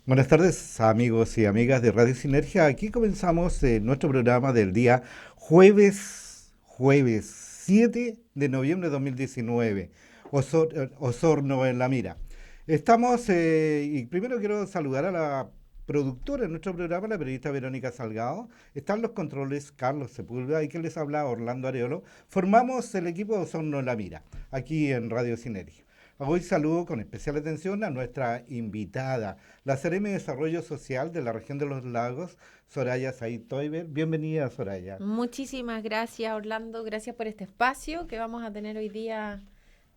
Buenas tardes, amigos y amigas de Radio Sinergia. Aquí comenzamos nuestro programa del día jueves 7 de noviembre de 2019. Osorno en la mira. Estamos, y primero quiero saludar a la productora de nuestro programa, la periodista Verónica Salgado. Están los controles Carlos Sepúlveda y quien les habla Orlando Areolo. Formamos el equipo de Osorno en la mira, aquí en Radio Sinergia. Hoy saludo con especial atención a nuestra invitada, la Seremi de Desarrollo Social de la región de los Lagos, Soraya Said Toiber. Bienvenida, Soraya. Muchísimas gracias, Orlando. Gracias por este espacio que vamos a tener hoy día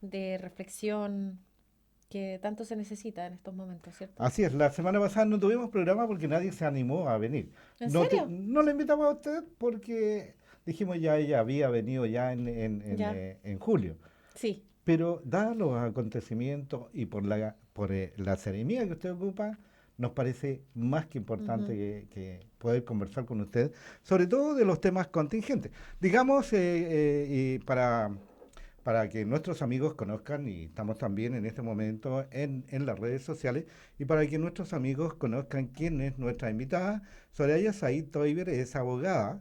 de reflexión que tanto se necesita en estos momentos, ¿cierto? Así es, la semana pasada no tuvimos programa porque nadie se animó a venir. ¿En serio? No la invitamos a usted porque dijimos ya ella había venido ya Ya. en julio. Sí. Pero dados los acontecimientos y por la ceremonia que usted ocupa, nos parece más que importante Ujú. que poder conversar con usted, sobre todo de los temas contingentes. Digamos, y para que nuestros amigos conozcan, y estamos también en este momento en las redes sociales, y para que nuestros amigos conozcan quién es nuestra invitada, Soraya Said Toiber es abogada,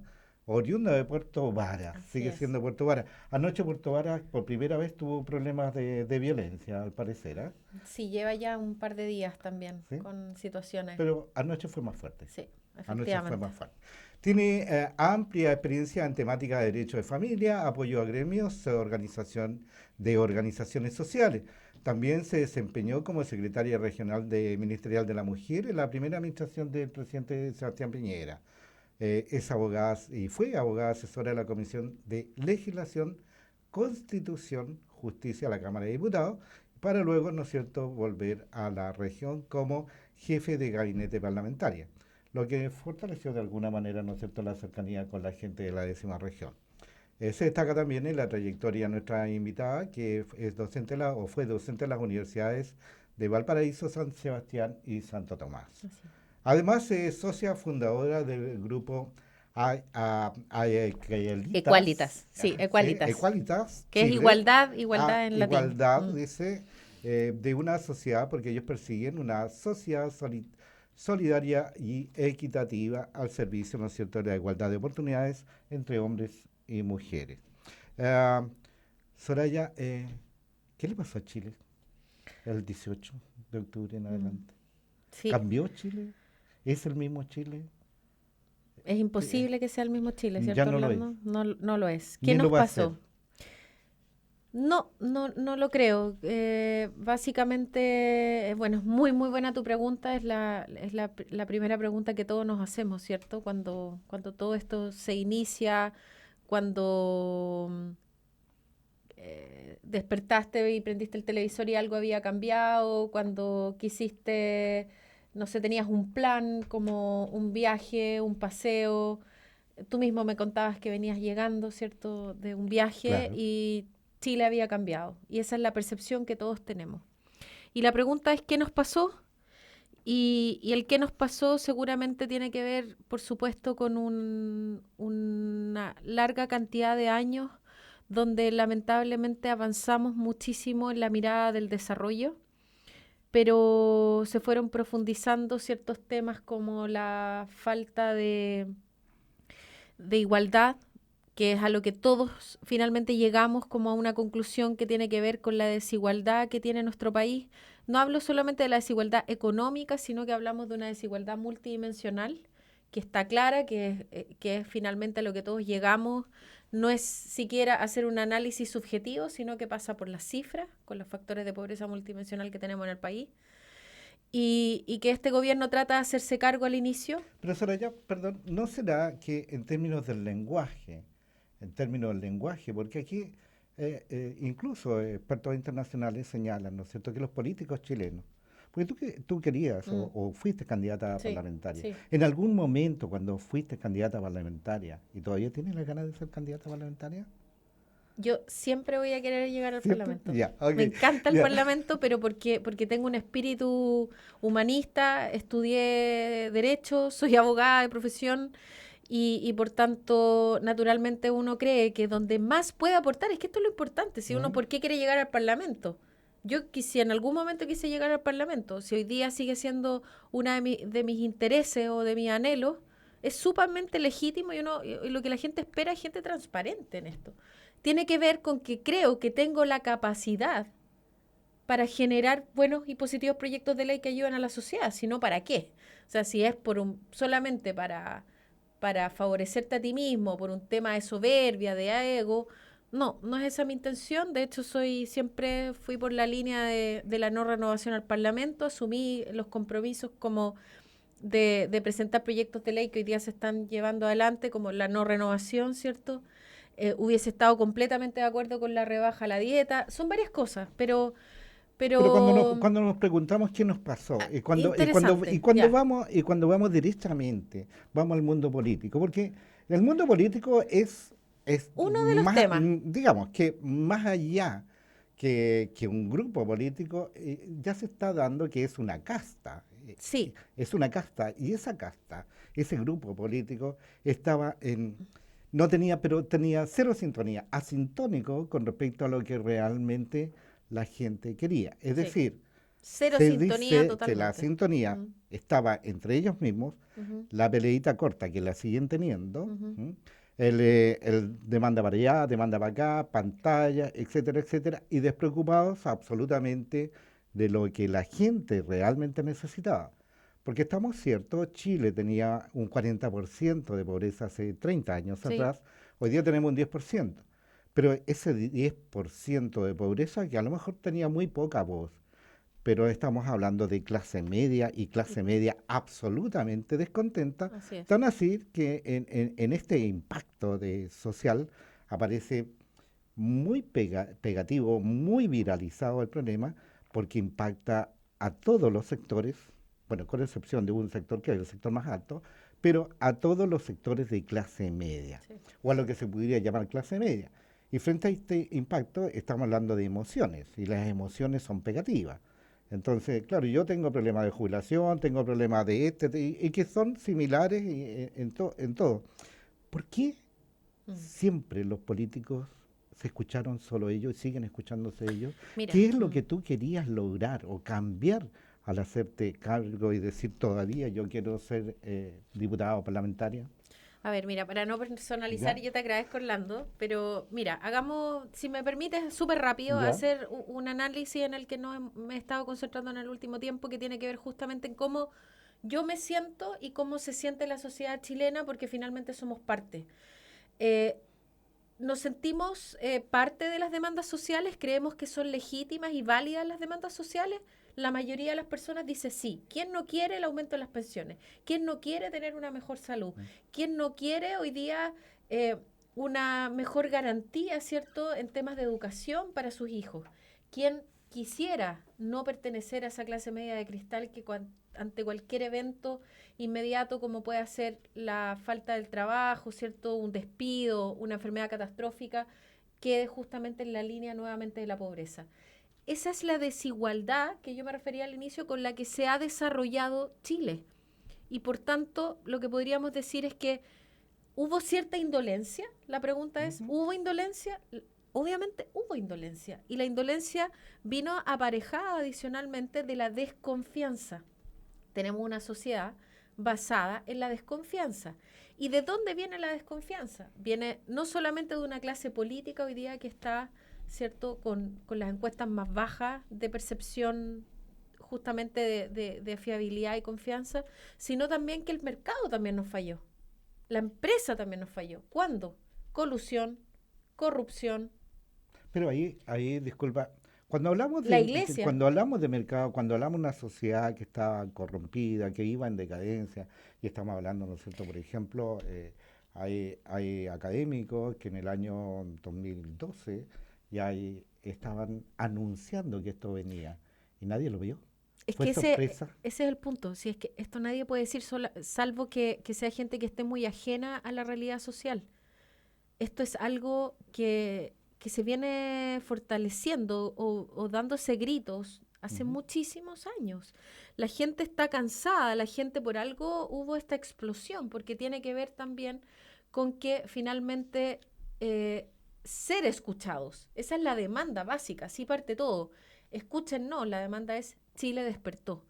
oriunda de Puerto Vara, Así sigue es. siendo Puerto Vara. Anoche Puerto Vara por primera vez tuvo problemas de violencia, al parecer, ¿ah? Sí, lleva ya un par de días también ¿Sí? con situaciones. Pero anoche fue más fuerte. Sí, Anoche fue efectivamente. más fuerte. Tiene amplia experiencia en temática de derecho de familia, apoyo a gremios, de organizaciones sociales. También se desempeñó como secretaria regional ministerial de la mujer en la primera administración del presidente Sebastián Piñera. Es abogada y fue abogada asesora de la Comisión de Legislación, Constitución, Justicia a la Cámara de Diputados, para luego, ¿no es cierto?, volver a la región como jefe de gabinete parlamentaria, lo que fortaleció de alguna manera, ¿no es cierto?, la cercanía con la gente de la décima región. Se destaca también en la trayectoria de nuestra invitada, que es docente o fue docente en las universidades de Valparaíso, San Sebastián y Santo Tomás. Así es. Además, es socia fundadora del grupo Equalitas, sí, ¿sí? Equalitas. Equalitas Que es Chile, igualdad, a igualdad en latín. igualdad, dice, de una sociedad, porque ellos persiguen una sociedad solidaria y equitativa al servicio, ¿no es cierto?, de la igualdad de oportunidades entre hombres y mujeres. Ah, Soraya, ¿qué le pasó a Chile el 18 de octubre en Mm. adelante? Sí, ¿Cambió Chile? ¿Es el mismo Chile? es Eh, imposible que sea el mismo Chile, ya ¿cierto, no lo es, Orlando? No, no lo es. ¿Qué ni lo nos va a ser. pasó? No, no, no lo creo. Básicamente, bueno, es muy, muy buena tu pregunta. Es la primera pregunta que todos nos hacemos, ¿cierto? Cuando todo esto se inicia, cuando despertaste y prendiste el televisor y algo había cambiado, cuando quisiste, no sé, tenías un plan como un viaje, un paseo. Tú mismo me contabas que venías llegando, ¿cierto?, de un viaje Claro. y Chile había cambiado. Y esa es la percepción que todos tenemos. Y la pregunta es, ¿qué nos pasó? Y el qué nos pasó seguramente tiene que ver, por supuesto, con una larga cantidad de años donde lamentablemente avanzamos muchísimo en la mirada del desarrollo, pero se fueron profundizando ciertos temas como la falta de igualdad, que es a lo que todos finalmente llegamos como a una conclusión que tiene que ver con la desigualdad que tiene nuestro país. No hablo solamente de la desigualdad económica, sino que hablamos de una desigualdad multidimensional que está clara, que es finalmente a lo que todos llegamos. No es siquiera hacer un análisis subjetivo, sino que pasa por las cifras, con los factores de pobreza multidimensional que tenemos en el país. Y que este gobierno trata de hacerse cargo al inicio. Pero Soraya, perdón, ¿no será que en términos del lenguaje, porque aquí incluso expertos internacionales señalan, ¿no es cierto?, que los políticos chilenos, porque tú querías Mm, o fuiste candidata sí, parlamentaria, sí. en algún momento cuando fuiste candidata parlamentaria, ¿y todavía tienes las ganas de ser candidata parlamentaria? Yo siempre voy a querer llegar al ¿Cierto? Parlamento. Ya, Me ok, encanta el ya. Parlamento, pero porque tengo un espíritu humanista, estudié Derecho, soy abogada de profesión y por tanto, naturalmente uno cree que donde más puede aportar, es que esto es lo importante, si uno, ¿Mm? ¿por qué quiere llegar al Parlamento? Si en algún momento quise llegar al Parlamento, si hoy día sigue siendo una de mis intereses o de mis anhelos, es sumamente legítimo y lo que la gente espera es gente transparente en esto. Tiene que ver con que creo que tengo la capacidad para generar buenos y positivos proyectos de ley que ayuden a la sociedad, si no, ¿para qué? O sea, si es solamente para favorecerte a ti mismo, por un tema de soberbia, de ego, no es esa mi intención. De hecho, siempre fui por la línea de la no renovación al Parlamento, asumí los compromisos como de presentar proyectos de ley que hoy día se están llevando adelante, como la no renovación, ¿cierto? Hubiese estado completamente de acuerdo con la rebaja a la dieta, son varias cosas, pero Pero pero cuando nos preguntamos qué nos pasó interesante, ya. y cuando vamos directamente, vamos al mundo político, porque el mundo político es Uno de los más, temas, digamos, que más allá que un grupo político, ya se está dando que es una casta. sí, Es una casta, y esa casta, ese grupo político, estaba no tenía, pero tenía cero sintonía, asintónico con respecto a lo que realmente la gente quería. Es sí. decir, Cero se sintonía dice que la totalmente. sintonía Mm, estaba entre ellos mismos, ujú, la peleita corta que la siguen teniendo, ujú. el demanda para allá, demanda para acá, pantalla, etcétera, etcétera, y despreocupados absolutamente de lo que la gente realmente necesitaba. Porque estamos ciertos, Chile tenía un 40% de pobreza hace 30 años Sí, atrás, hoy día tenemos un 10%. Pero ese 10% de pobreza que a lo mejor tenía muy poca voz, pero estamos hablando de clase media y y- clase media absolutamente descontenta, así es. tan así que en este impacto social aparece muy pegativo, muy viralizado el problema, porque impacta a todos los sectores, bueno, con excepción de un sector que es el sector más alto, pero a todos los sectores de clase media, Sí. o a lo que se podría llamar clase media. Y frente a este impacto estamos hablando de emociones, y las emociones son pegativas. Entonces, claro, yo tengo problemas de jubilación, tengo problemas de y que son similares en todo. ¿Por qué Mm. siempre los políticos se escucharon solo ellos y siguen escuchándose ellos? Mira, ¿Qué es lo que tú querías lograr o cambiar al hacerte cargo y decir todavía yo quiero ser diputado o parlamentaria? a ver, mira, para no personalizar, ¿Ya? yo te agradezco, Orlando, pero mira, hagamos, si me permites, súper rápido, ¿Ya? hacer un análisis en el que no me he estado concentrando en el último tiempo, que tiene que ver justamente en cómo yo me siento y cómo se siente la sociedad chilena, porque finalmente somos parte. Eh, Nos sentimos parte de las demandas sociales, creemos que son legítimas y válidas las demandas sociales. La mayoría de las personas dice sí. ¿Quién no quiere el aumento de las pensiones? ¿Quién no quiere tener una mejor salud? ¿Quién no quiere hoy día eh, una mejor garantía, ¿cierto?, en temas de educación para sus hijos? ¿Quién quisiera no pertenecer a esa clase media de cristal que ante cualquier evento inmediato como puede ser la falta del trabajo, ¿cierto? Un despido, una enfermedad catastrófica, quede justamente en la línea nuevamente de la pobreza? Esa es la desigualdad que yo me refería al inicio con la que se ha desarrollado Chile. Y por tanto, lo que podríamos decir es que hubo cierta indolencia. La pregunta es, Ujú. ¿hubo indolencia? Obviamente hubo indolencia. Y la indolencia vino aparejada adicionalmente de la desconfianza. Tenemos una sociedad basada en la desconfianza. ¿Y de dónde viene la desconfianza? Viene no solamente de una clase política hoy día que está, ¿cierto?, con las encuestas más bajas de percepción justamente de fiabilidad y confianza, sino también que el mercado también nos falló. La empresa también nos falló. ¿Cuándo? Colusión, corrupción, Pero disculpa, cuando hablamos la iglesia. cuando hablamos de mercado, cuando hablamos de una sociedad que estaba corrompida, que iba en decadencia, y estamos hablando, ¿no es cierto? Por ejemplo, hay académicos que en el año 2012 estaban anunciando que esto venía, y nadie lo vio. Es Fue que sorpresa. ese es el punto. Si es que esto nadie puede decir salvo que sea gente que esté muy ajena a la realidad social. Esto es algo que se viene fortaleciendo o dándose gritos hace Ujú. muchísimos años. La gente está cansada, la gente por algo hubo esta explosión, porque tiene que ver también con que finalmente ser escuchados. Esa es la demanda básica, así parte todo. Escuchen, no, la demanda es Chile despertó.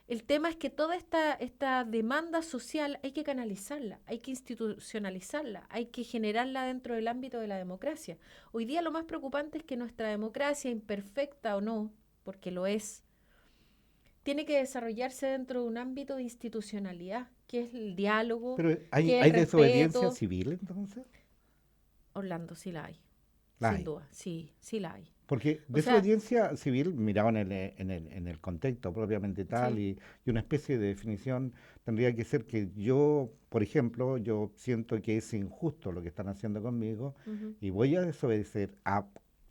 El tema es que toda esta demanda social hay que canalizarla, hay que institucionalizarla, hay que generarla dentro del ámbito de la democracia. Hoy día lo más preocupante es que nuestra democracia, imperfecta o no, porque lo es, tiene que desarrollarse dentro de un ámbito de institucionalidad, que es el diálogo, Pero que es el hay desobediencia respeto. civil entonces. Orlando, sí la hay, La sin hay. duda, sí, sí la hay. Porque O sea, desobediencia civil, mirado en el contexto propiamente tal, sí, y una especie de definición tendría que ser que yo, por ejemplo, yo siento que es injusto lo que están haciendo conmigo ujú. y voy a desobedecer a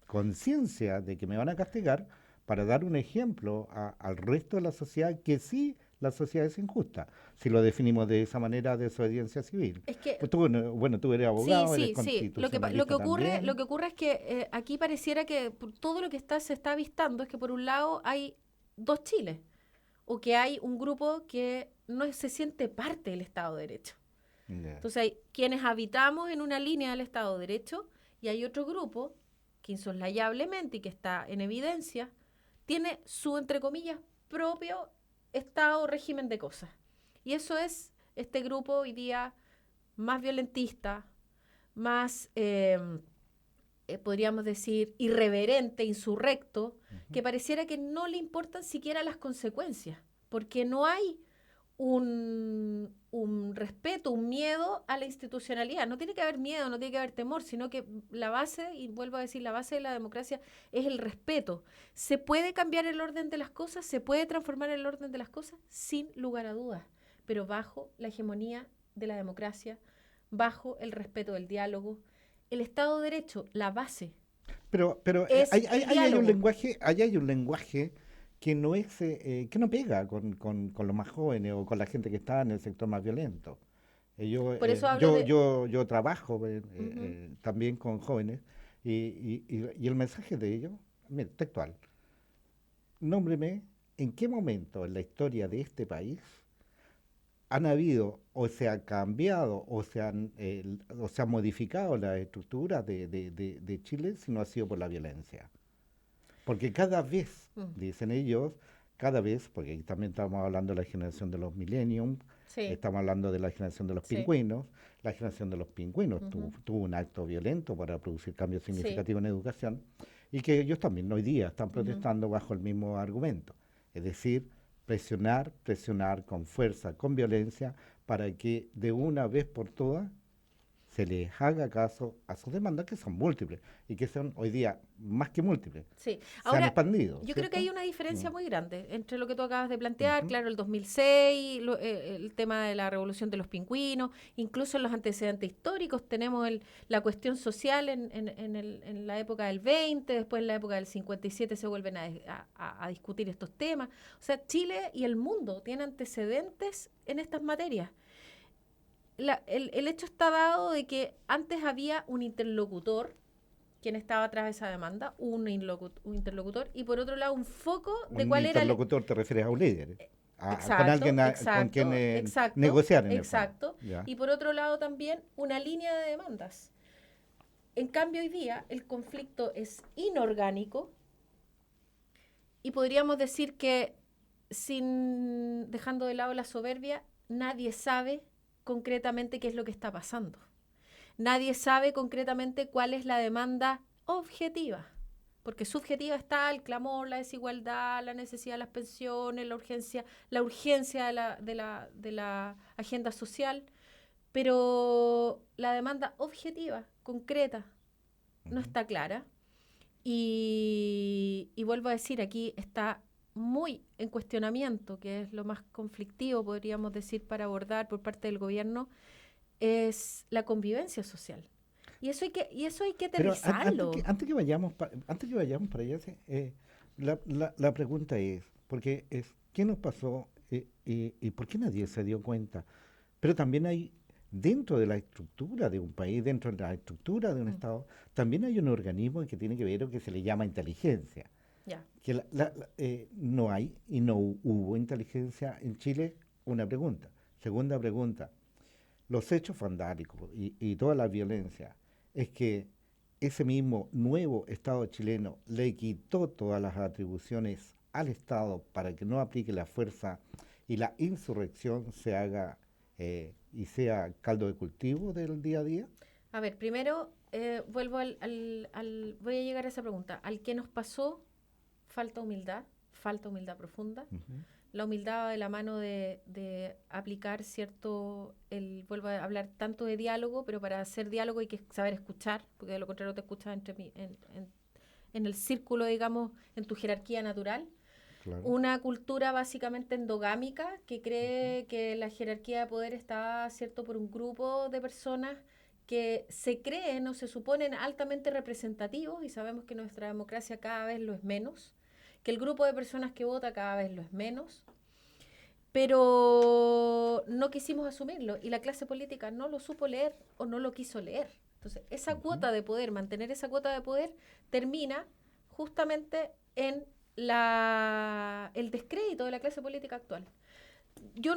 conciencia de que me van a castigar para dar un ejemplo al resto de la sociedad que sí la sociedad es injusta, si lo definimos de esa manera, desobediencia civil. Es que Pues tú, bueno, tú eres sí, abogado, eres sí, sí. constitucionalista Lo también. que ocurre es que aquí pareciera que todo lo que se está avistando es que por un lado hay dos Chiles, o que hay un grupo que no se siente parte del Estado de Derecho. Ya. Entonces hay quienes habitamos en una línea del Estado de Derecho y hay otro grupo que insoslayablemente y que está en evidencia, tiene su, entre comillas, propio Estado o régimen de cosas. Y eso es este grupo hoy día más violentista, más, podríamos decir, irreverente, insurrecto, Ujú. que pareciera que no le importan siquiera las consecuencias, porque no hay un respeto, un miedo a la institucionalidad. No tiene que haber miedo, no tiene que haber temor, sino que la base, y vuelvo a decir, la base de la democracia es el respeto. ¿Se puede cambiar el orden de las cosas? ¿Se puede transformar el orden de las cosas? Sin lugar a dudas, pero bajo la hegemonía de la democracia, bajo el respeto del diálogo. El Estado de Derecho, la base, Pero es el ahí hay un diálogo. lenguaje, ahí hay un lenguaje que no es, que no pega con los más jóvenes o con la gente que está en el sector más violento. Por eso hablo de... Yo trabajo Ujú. también con jóvenes y el mensaje de ellos, mira, textual, nómbreme en qué momento en la historia de este país han habido o se ha cambiado o se han modificado las estructuras de Chile si no ha sido por la violencia. Porque cada vez, Mm. dicen ellos, cada vez, porque aquí también estamos hablando de la generación de los millennium, Sí, estamos hablando de la generación de los sí. pingüinos, la generación de los pingüinos Ujú. tuvo un acto violento para producir cambios Sí. significativos en educación y que ellos también hoy día están Ujú. protestando bajo el mismo argumento, es decir, presionar con fuerza, con violencia, para que de una vez por todas se les haga caso a sus demandas, que son múltiples y que son hoy día más que múltiples. Sí, Se han ahora expandido, yo creo que hay ¿cierto? una Mm. diferencia muy grande entre lo que tú acabas de plantear, Ujú. claro, el 2006, el tema de la revolución de los pingüinos, incluso en los antecedentes históricos tenemos la cuestión social en la época del 20, después en la época del 57 se vuelven a discutir estos temas. O sea, Chile y el mundo tienen antecedentes en estas materias. El hecho está dado de que antes había un interlocutor quien estaba atrás de esa demanda, un interlocutor, y por otro lado un foco de Un cuál era el... interlocutor te refieres a un líder, con Exacto, alguien con quien exacto, exacto, negociar en el fondo. exacto. ¿Ya? Y por otro lado también una línea de demandas. En cambio hoy día el conflicto es inorgánico y podríamos decir que sin dejando de lado la soberbia, nadie sabe concretamente qué es lo que está pasando. Nadie sabe concretamente cuál es la demanda objetiva, porque subjetiva está el clamor, la desigualdad, la necesidad de las pensiones, la urgencia de la agenda social, pero la demanda objetiva, concreta, no Ujú. está clara. Y vuelvo a decir, aquí está muy en cuestionamiento, que es lo más conflictivo, podríamos decir, para abordar por parte del gobierno, es la convivencia social. Y eso hay que Pero aterrizarlo. antes que vayamos para allá, sí, la pregunta es, porque es, ¿qué nos pasó y por qué nadie se dio cuenta? Pero también hay, dentro de la estructura de un país, dentro de la estructura de un Mm, Estado, también hay un organismo que tiene que ver o que se le llama inteligencia. ya. Que no hay y no hubo inteligencia en Chile, una pregunta. Segunda pregunta, los hechos vandálicos y toda la violencia, es que ese mismo nuevo Estado chileno le quitó todas las atribuciones al Estado para que no aplique la fuerza y la insurrección se haga y sea caldo de cultivo del día a día? A ver, primero vuelvo voy a llegar a esa pregunta. ¿Al qué nos pasó? Falta humildad profunda. Ujú. La humildad va de la mano de aplicar vuelvo a hablar tanto de diálogo, pero para hacer diálogo hay que saber escuchar, porque de lo contrario te escuchas en el círculo, digamos, en tu jerarquía natural. Claro. Una cultura básicamente endogámica que cree que la jerarquía de poder está, cierto, por un grupo de personas que se creen o se suponen altamente representativos, y sabemos que nuestra democracia cada vez lo es menos, que el grupo de personas que vota cada vez lo es menos, pero no quisimos asumirlo y la clase política no lo supo leer o no lo quiso leer. Entonces, esa Ujú. cuota de poder, mantener esa cuota de poder, termina justamente en el descrédito de la clase política actual. Yo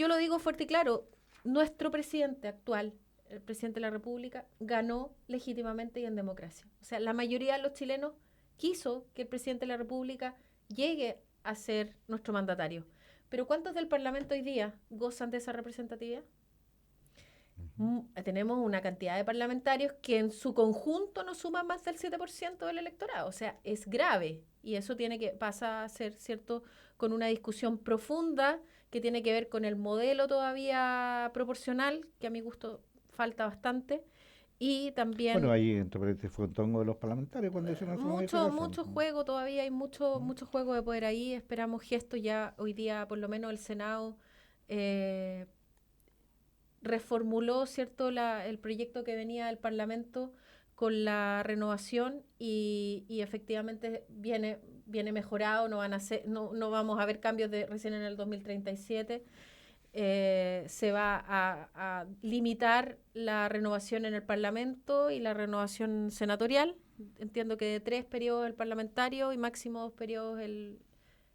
lo digo fuerte y claro, nuestro presidente actual, el presidente de la República, ganó legítimamente y en democracia. O sea, la mayoría de los chilenos quiso que el presidente de la República llegue a ser nuestro mandatario. Pero ¿cuántos del Parlamento hoy día gozan de esa representatividad? Tenemos una cantidad de parlamentarios que en su conjunto no suman más del 7% del electorado. O sea, es grave. Y eso pasa a ser, ¿cierto?, con una discusión profunda que tiene que ver con el modelo todavía proporcional, que a mi gusto falta bastante, y Bueno, también ahí entre paréntesis fue un tongo de los parlamentarios cuando hicieron esa modificación. mucho juego, todavía hay Mm. mucho juego de poder ahí. Esperamos gestos ya hoy día, por lo menos el Senado eh, reformuló, ¿cierto?, el proyecto que venía del Parlamento con la renovación y efectivamente viene mejorado, no vamos a ver cambios recién en el 2037. Se va a limitar la renovación en el Parlamento y la renovación senatorial. Entiendo que de 3 periodos el parlamentario y máximo 2 periodos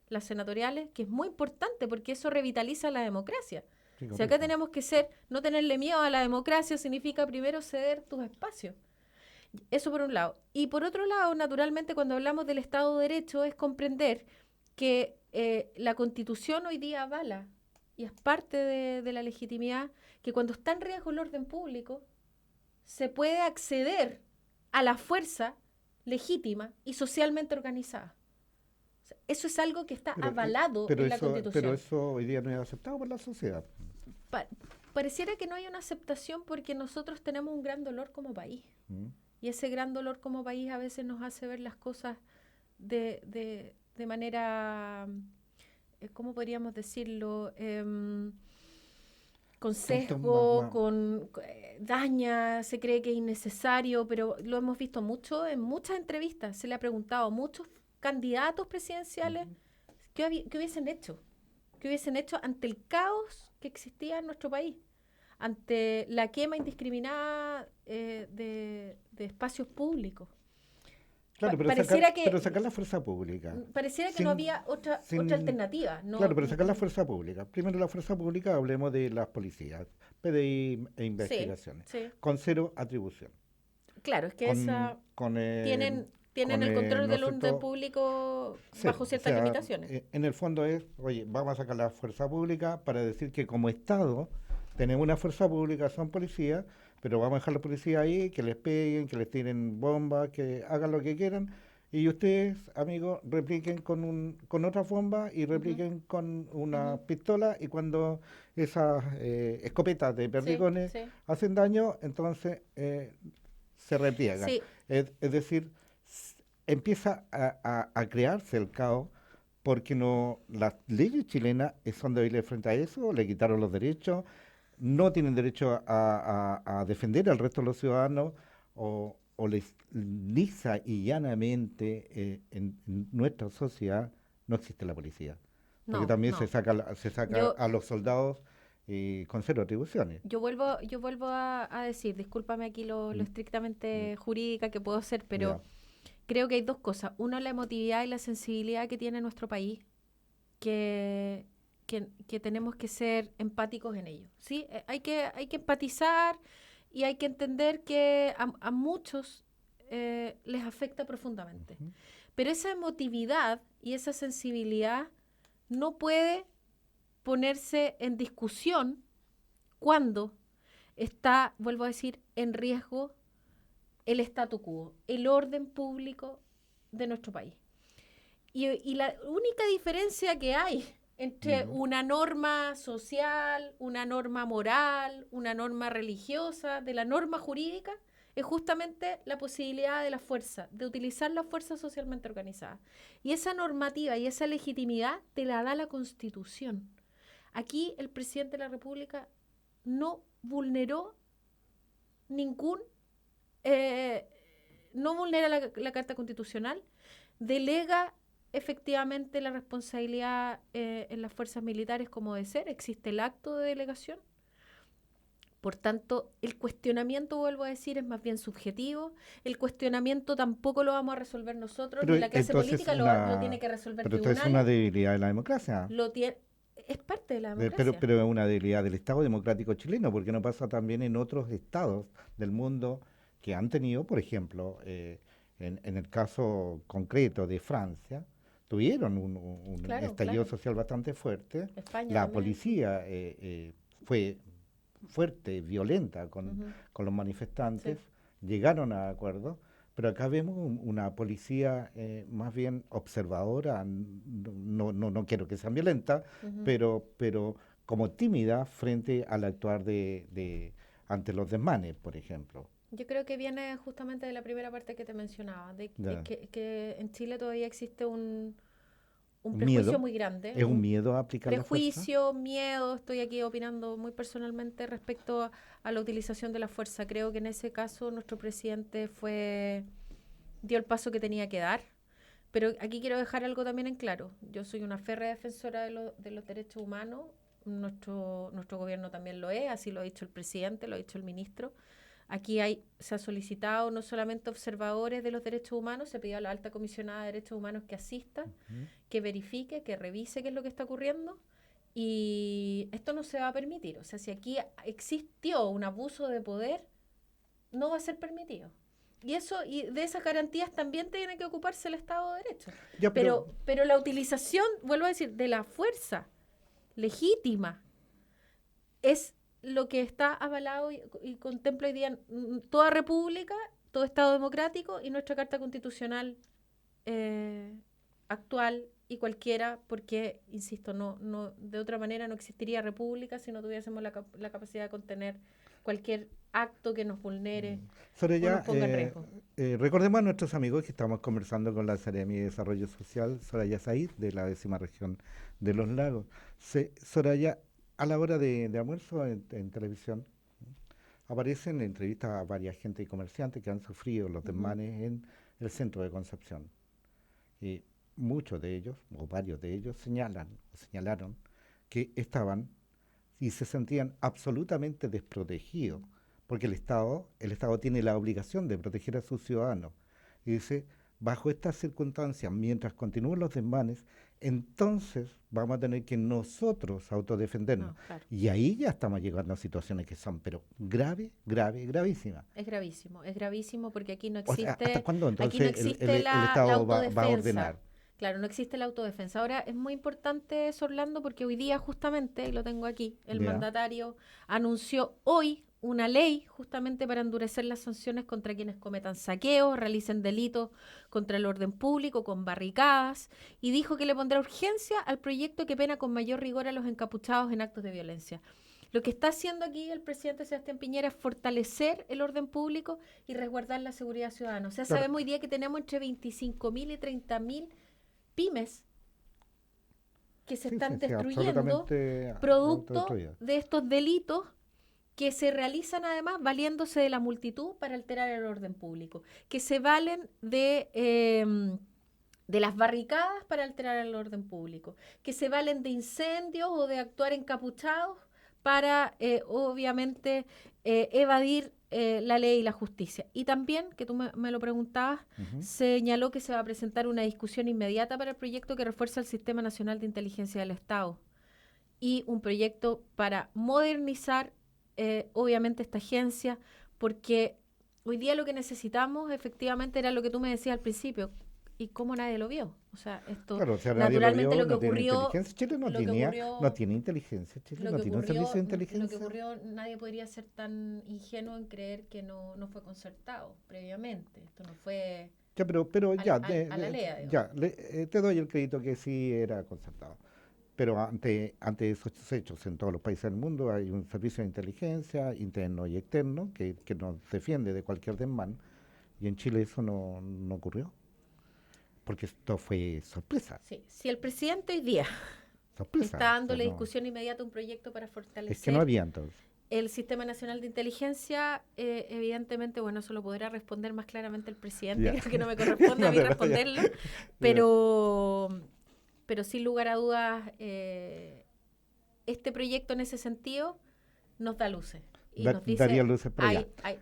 las senatoriales, que es muy importante porque eso revitaliza la democracia. Sí, Si acá correcto. tenemos que no tenerle miedo a la democracia, significa primero ceder tus espacios. Eso por un lado. Y por otro lado, naturalmente, cuando hablamos del Estado de Derecho, es comprender que la Constitución hoy día avala, y es parte de la legitimidad, que cuando está en riesgo el orden público, se puede acceder a la fuerza legítima y socialmente organizada. O sea, eso es algo que está Pero, avalado en la pero Constitución. eso hoy día no es aceptado por la sociedad. Pa- Pareciera que no hay una aceptación porque nosotros tenemos un gran dolor como país. Mm. Y ese gran dolor como país a veces nos hace ver las cosas de manera, ¿cómo podríamos decirlo? Con Tanto sesgo, daña, se cree que es innecesario, pero lo hemos visto mucho en muchas entrevistas. Se le ha preguntado a muchos candidatos presidenciales Ujú. qué hubiesen hecho, qué hubiesen hecho ante el caos que existía en nuestro país, ante la quema indiscriminada de espacios públicos. Claro, Pareciera pero que sacar la fuerza pública. no Sin, había otra sin, alternativa. claro, No, pero sacar la fuerza pública. Primero la fuerza pública, hablemos de las policías, PDI e sí, investigaciones, sí. con cero atribución. Claro, es que Con, con, eh, tienen el control ¿no es del orden cierto? público bajo Cero. O ciertas sea, limitaciones. en el fondo es, oye, vamos a sacar la fuerza pública para decir que como Estado tenemos una fuerza pública, son policías, pero vamos a dejar a la policía ahí, que les peguen, que les tiren bombas, que hagan lo que quieran. Y ustedes, amigos, repliquen con otras bombas y Ujú, repliquen con una ujú. pistola y cuando esas escopetas de Sí, perdigones sí, hacen daño, entonces se repliegan. sí. Es decir, empieza a crearse el caos porque no las leyes chilenas son débiles frente a eso, le quitaron los derechos, no tienen derecho a defender al resto de los ciudadanos o les lisa y llanamente en nuestra sociedad no existe la policía. Porque No, también no. se saca Yo, a los soldados con cero atribuciones. yo vuelvo a decir, discúlpame aquí lo Mm. Mm. estrictamente jurídica que puedo ser, pero Ya. creo que hay dos cosas. Uno, la emotividad y la sensibilidad que tiene nuestro país, que, que tenemos que ser empáticos en ello. ¿Sí? Hay que empatizar y hay que entender que a muchos les afecta profundamente. Ujú. Pero esa emotividad y esa sensibilidad no puede ponerse en discusión cuando está, vuelvo a decir, en riesgo el statu quo, el orden público de nuestro país. Y la única diferencia que hay entre una norma social, una norma moral, una norma religiosa, de la norma jurídica, es justamente la posibilidad de la fuerza, de utilizar la fuerza socialmente organizada. Y esa normativa y esa legitimidad te la da la Constitución. Aquí el presidente de la República no vulneró ningún, no vulnera la Carta Constitucional, delega efectivamente la responsabilidad en las fuerzas militares como de ser, existe el acto de delegación. Por tanto, el cuestionamiento, vuelvo a decir, es más bien subjetivo. El cuestionamiento tampoco lo vamos a resolver nosotros, Pero ni la clase entonces política lo tiene que resolver pero esto es una tribunales. debilidad de la democracia. Es parte de la Pero, democracia. pero es una debilidad del Estado democrático chileno, porque no pasa también en otros estados del mundo que han tenido, por ejemplo, en el caso concreto de Francia, tuvieron un Claro, estallido claro. social bastante fuerte. España La también. policía fue fuerte, violenta Ujú. con los manifestantes, Sí. llegaron a acuerdos, pero acá vemos una policía más bien observadora, no quiero que sean violenta, Ujú. pero como tímida frente al actuar ante los desmanes, por ejemplo. Yo creo que viene justamente de la primera parte que te mencionaba, de Ya. que en Chile todavía existe un Un prejuicio miedo, muy grande, es un un miedo a aplicar la fuerza. prejuicio, miedo. Estoy aquí opinando muy personalmente respecto a la utilización de la fuerza. Creo que en ese caso nuestro presidente dio el paso que tenía que dar. Pero aquí quiero dejar algo también en claro. Yo soy una férrea defensora de los derechos humanos. Nuestro gobierno también lo es, así lo ha dicho el presidente, lo ha dicho el ministro. Aquí se ha solicitado no solamente observadores de los derechos humanos, se pidió a la alta comisionada de derechos humanos que asista, Ujú. que verifique, que revise qué es lo que está ocurriendo. Y esto no se va a permitir. O sea, si aquí existió un abuso de poder, no va a ser permitido. Y de esas garantías también tiene que ocuparse el Estado de Derecho. Ya, Pero la utilización, vuelvo a decir, de la fuerza legítima es lo que está avalado y contempla hoy día toda república, todo Estado democrático y nuestra Carta Constitucional eh, actual y cualquiera, porque, insisto, de otra manera no existiría república si no tuviésemos la capacidad de contener cualquier acto que nos vulnere o nos Soraya, ponga en riesgo. recordemos a nuestros amigos que estamos conversando con la Seremi de Desarrollo Social, Soraya Said, de la 10ª región de los Lagos. Soraya, a la hora de almuerzo en televisión, aparecen entrevistas a varias gente y comerciantes que han sufrido los Ujú. desmanes en el centro de Concepción. Y muchos de ellos, o varios de ellos, señalaron que estaban y se sentían absolutamente desprotegidos, porque el Estado tiene la obligación de proteger a sus ciudadanos. Y dice, bajo estas circunstancias, mientras continúen los desmanes, entonces vamos a tener que nosotros autodefendernos. No, claro. Y ahí ya estamos llegando a situaciones que son, pero gravísimas. Es gravísimo porque O sea, ¿hasta cuándo aquí no entonces existe el la Estado va a autodefensa. ordenar? Claro, no existe la autodefensa. Ahora, es muy importante eso, Orlando, porque hoy día justamente, y lo tengo aquí, el Ya. mandatario anunció hoy una ley justamente para endurecer las sanciones contra quienes cometan saqueos, realicen delitos contra el orden público, con barricadas, y dijo que le pondrá urgencia al proyecto que pena con mayor rigor a los encapuchados en actos de violencia. Lo que está haciendo aquí el presidente Sebastián Piñera es fortalecer el orden público y resguardar la seguridad ciudadana. O sea, Claro, sabemos hoy día que tenemos entre 25.000 y 30.000 pymes que se sí, están sí, destruyendo absolutamente producto autodestruida. de estos delitos que se realizan además valiéndose de la multitud para alterar el orden público, que se valen de las barricadas para alterar el orden público, que se valen de incendios o de actuar encapuchados para, obviamente, evadir la ley y la justicia. Y también, que tú me lo preguntabas, Ujú. señaló que se va a presentar una discusión inmediata para el proyecto que refuerza el Sistema Nacional de Inteligencia del Estado y un proyecto para modernizar, obviamente, esta agencia, porque Hoy día lo que necesitamos efectivamente era lo que tú me decías al principio. ¿Y cómo nadie lo vio? O sea, esto, Claro, o sea, nadie lo naturalmente vio, lo que no tiene ocurrió, inteligencia. Chile lo que no ocurrió, tiene inteligencia. Chile lo no que tiene un servicio de lo que inteligencia. ocurrió, nadie podría ser tan ingenuo en creer que no fue concertado previamente. Esto no fue Ya, pero ya, a la lea, digamos. ya te doy el crédito que sí era concertado. Pero ante esos hechos en todos los países del mundo hay un servicio de inteligencia interno y externo que nos defiende de cualquier desmán. Y en Chile eso no ocurrió. Porque esto fue sorpresa. Sí, si el presidente hoy día está Sorpresa. O sea, dándole no, discusión inmediata a un proyecto para es que no fortalecer había entonces. el Sistema Nacional de Inteligencia, evidentemente, bueno, eso lo podrá responder más claramente el presidente, Ya. creo que no me corresponde a No mí te vayas. responderlo, Ya. pero, pero sin lugar a dudas, este proyecto en ese sentido nos da luces y nos Daría dice, luces por allá. hay,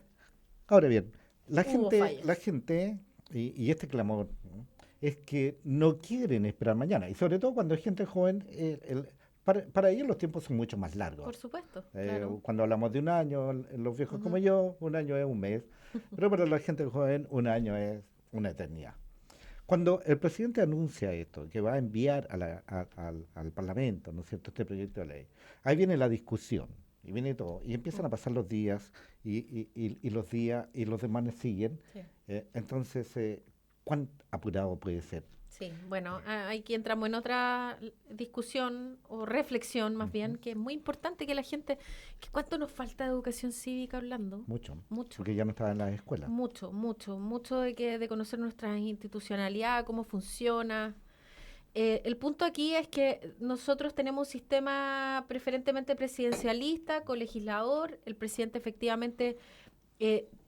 Ahora bien, hubo la fallas. gente y este clamor, ¿no? Es que no quieren esperar mañana. Y sobre todo cuando hay gente joven, para ellos los tiempos son mucho más largos. Por supuesto, claro. Cuando hablamos de un año, los viejos como Ujú. yo, un año es un mes. Pero para la gente joven, un año es una eternidad. Cuando el presidente anuncia esto, que va a enviar al Parlamento, ¿no es cierto?, este proyecto de ley, ahí viene la discusión, y viene todo, y empiezan a pasar los días, y los días, y los demás siguen, Sí. entonces, ¿cuán apurado puede ser? Sí, bueno, aquí entramos en otra discusión o reflexión más bien, Ujú. que es muy importante que la gente, que cuánto nos falta de educación cívica hablando, Mucho, mucho, porque ya no estaba en las escuelas. mucho de conocer nuestra institucionalidad, cómo funciona. El punto aquí es que nosotros tenemos un sistema preferentemente presidencialista, colegislador, el presidente efectivamente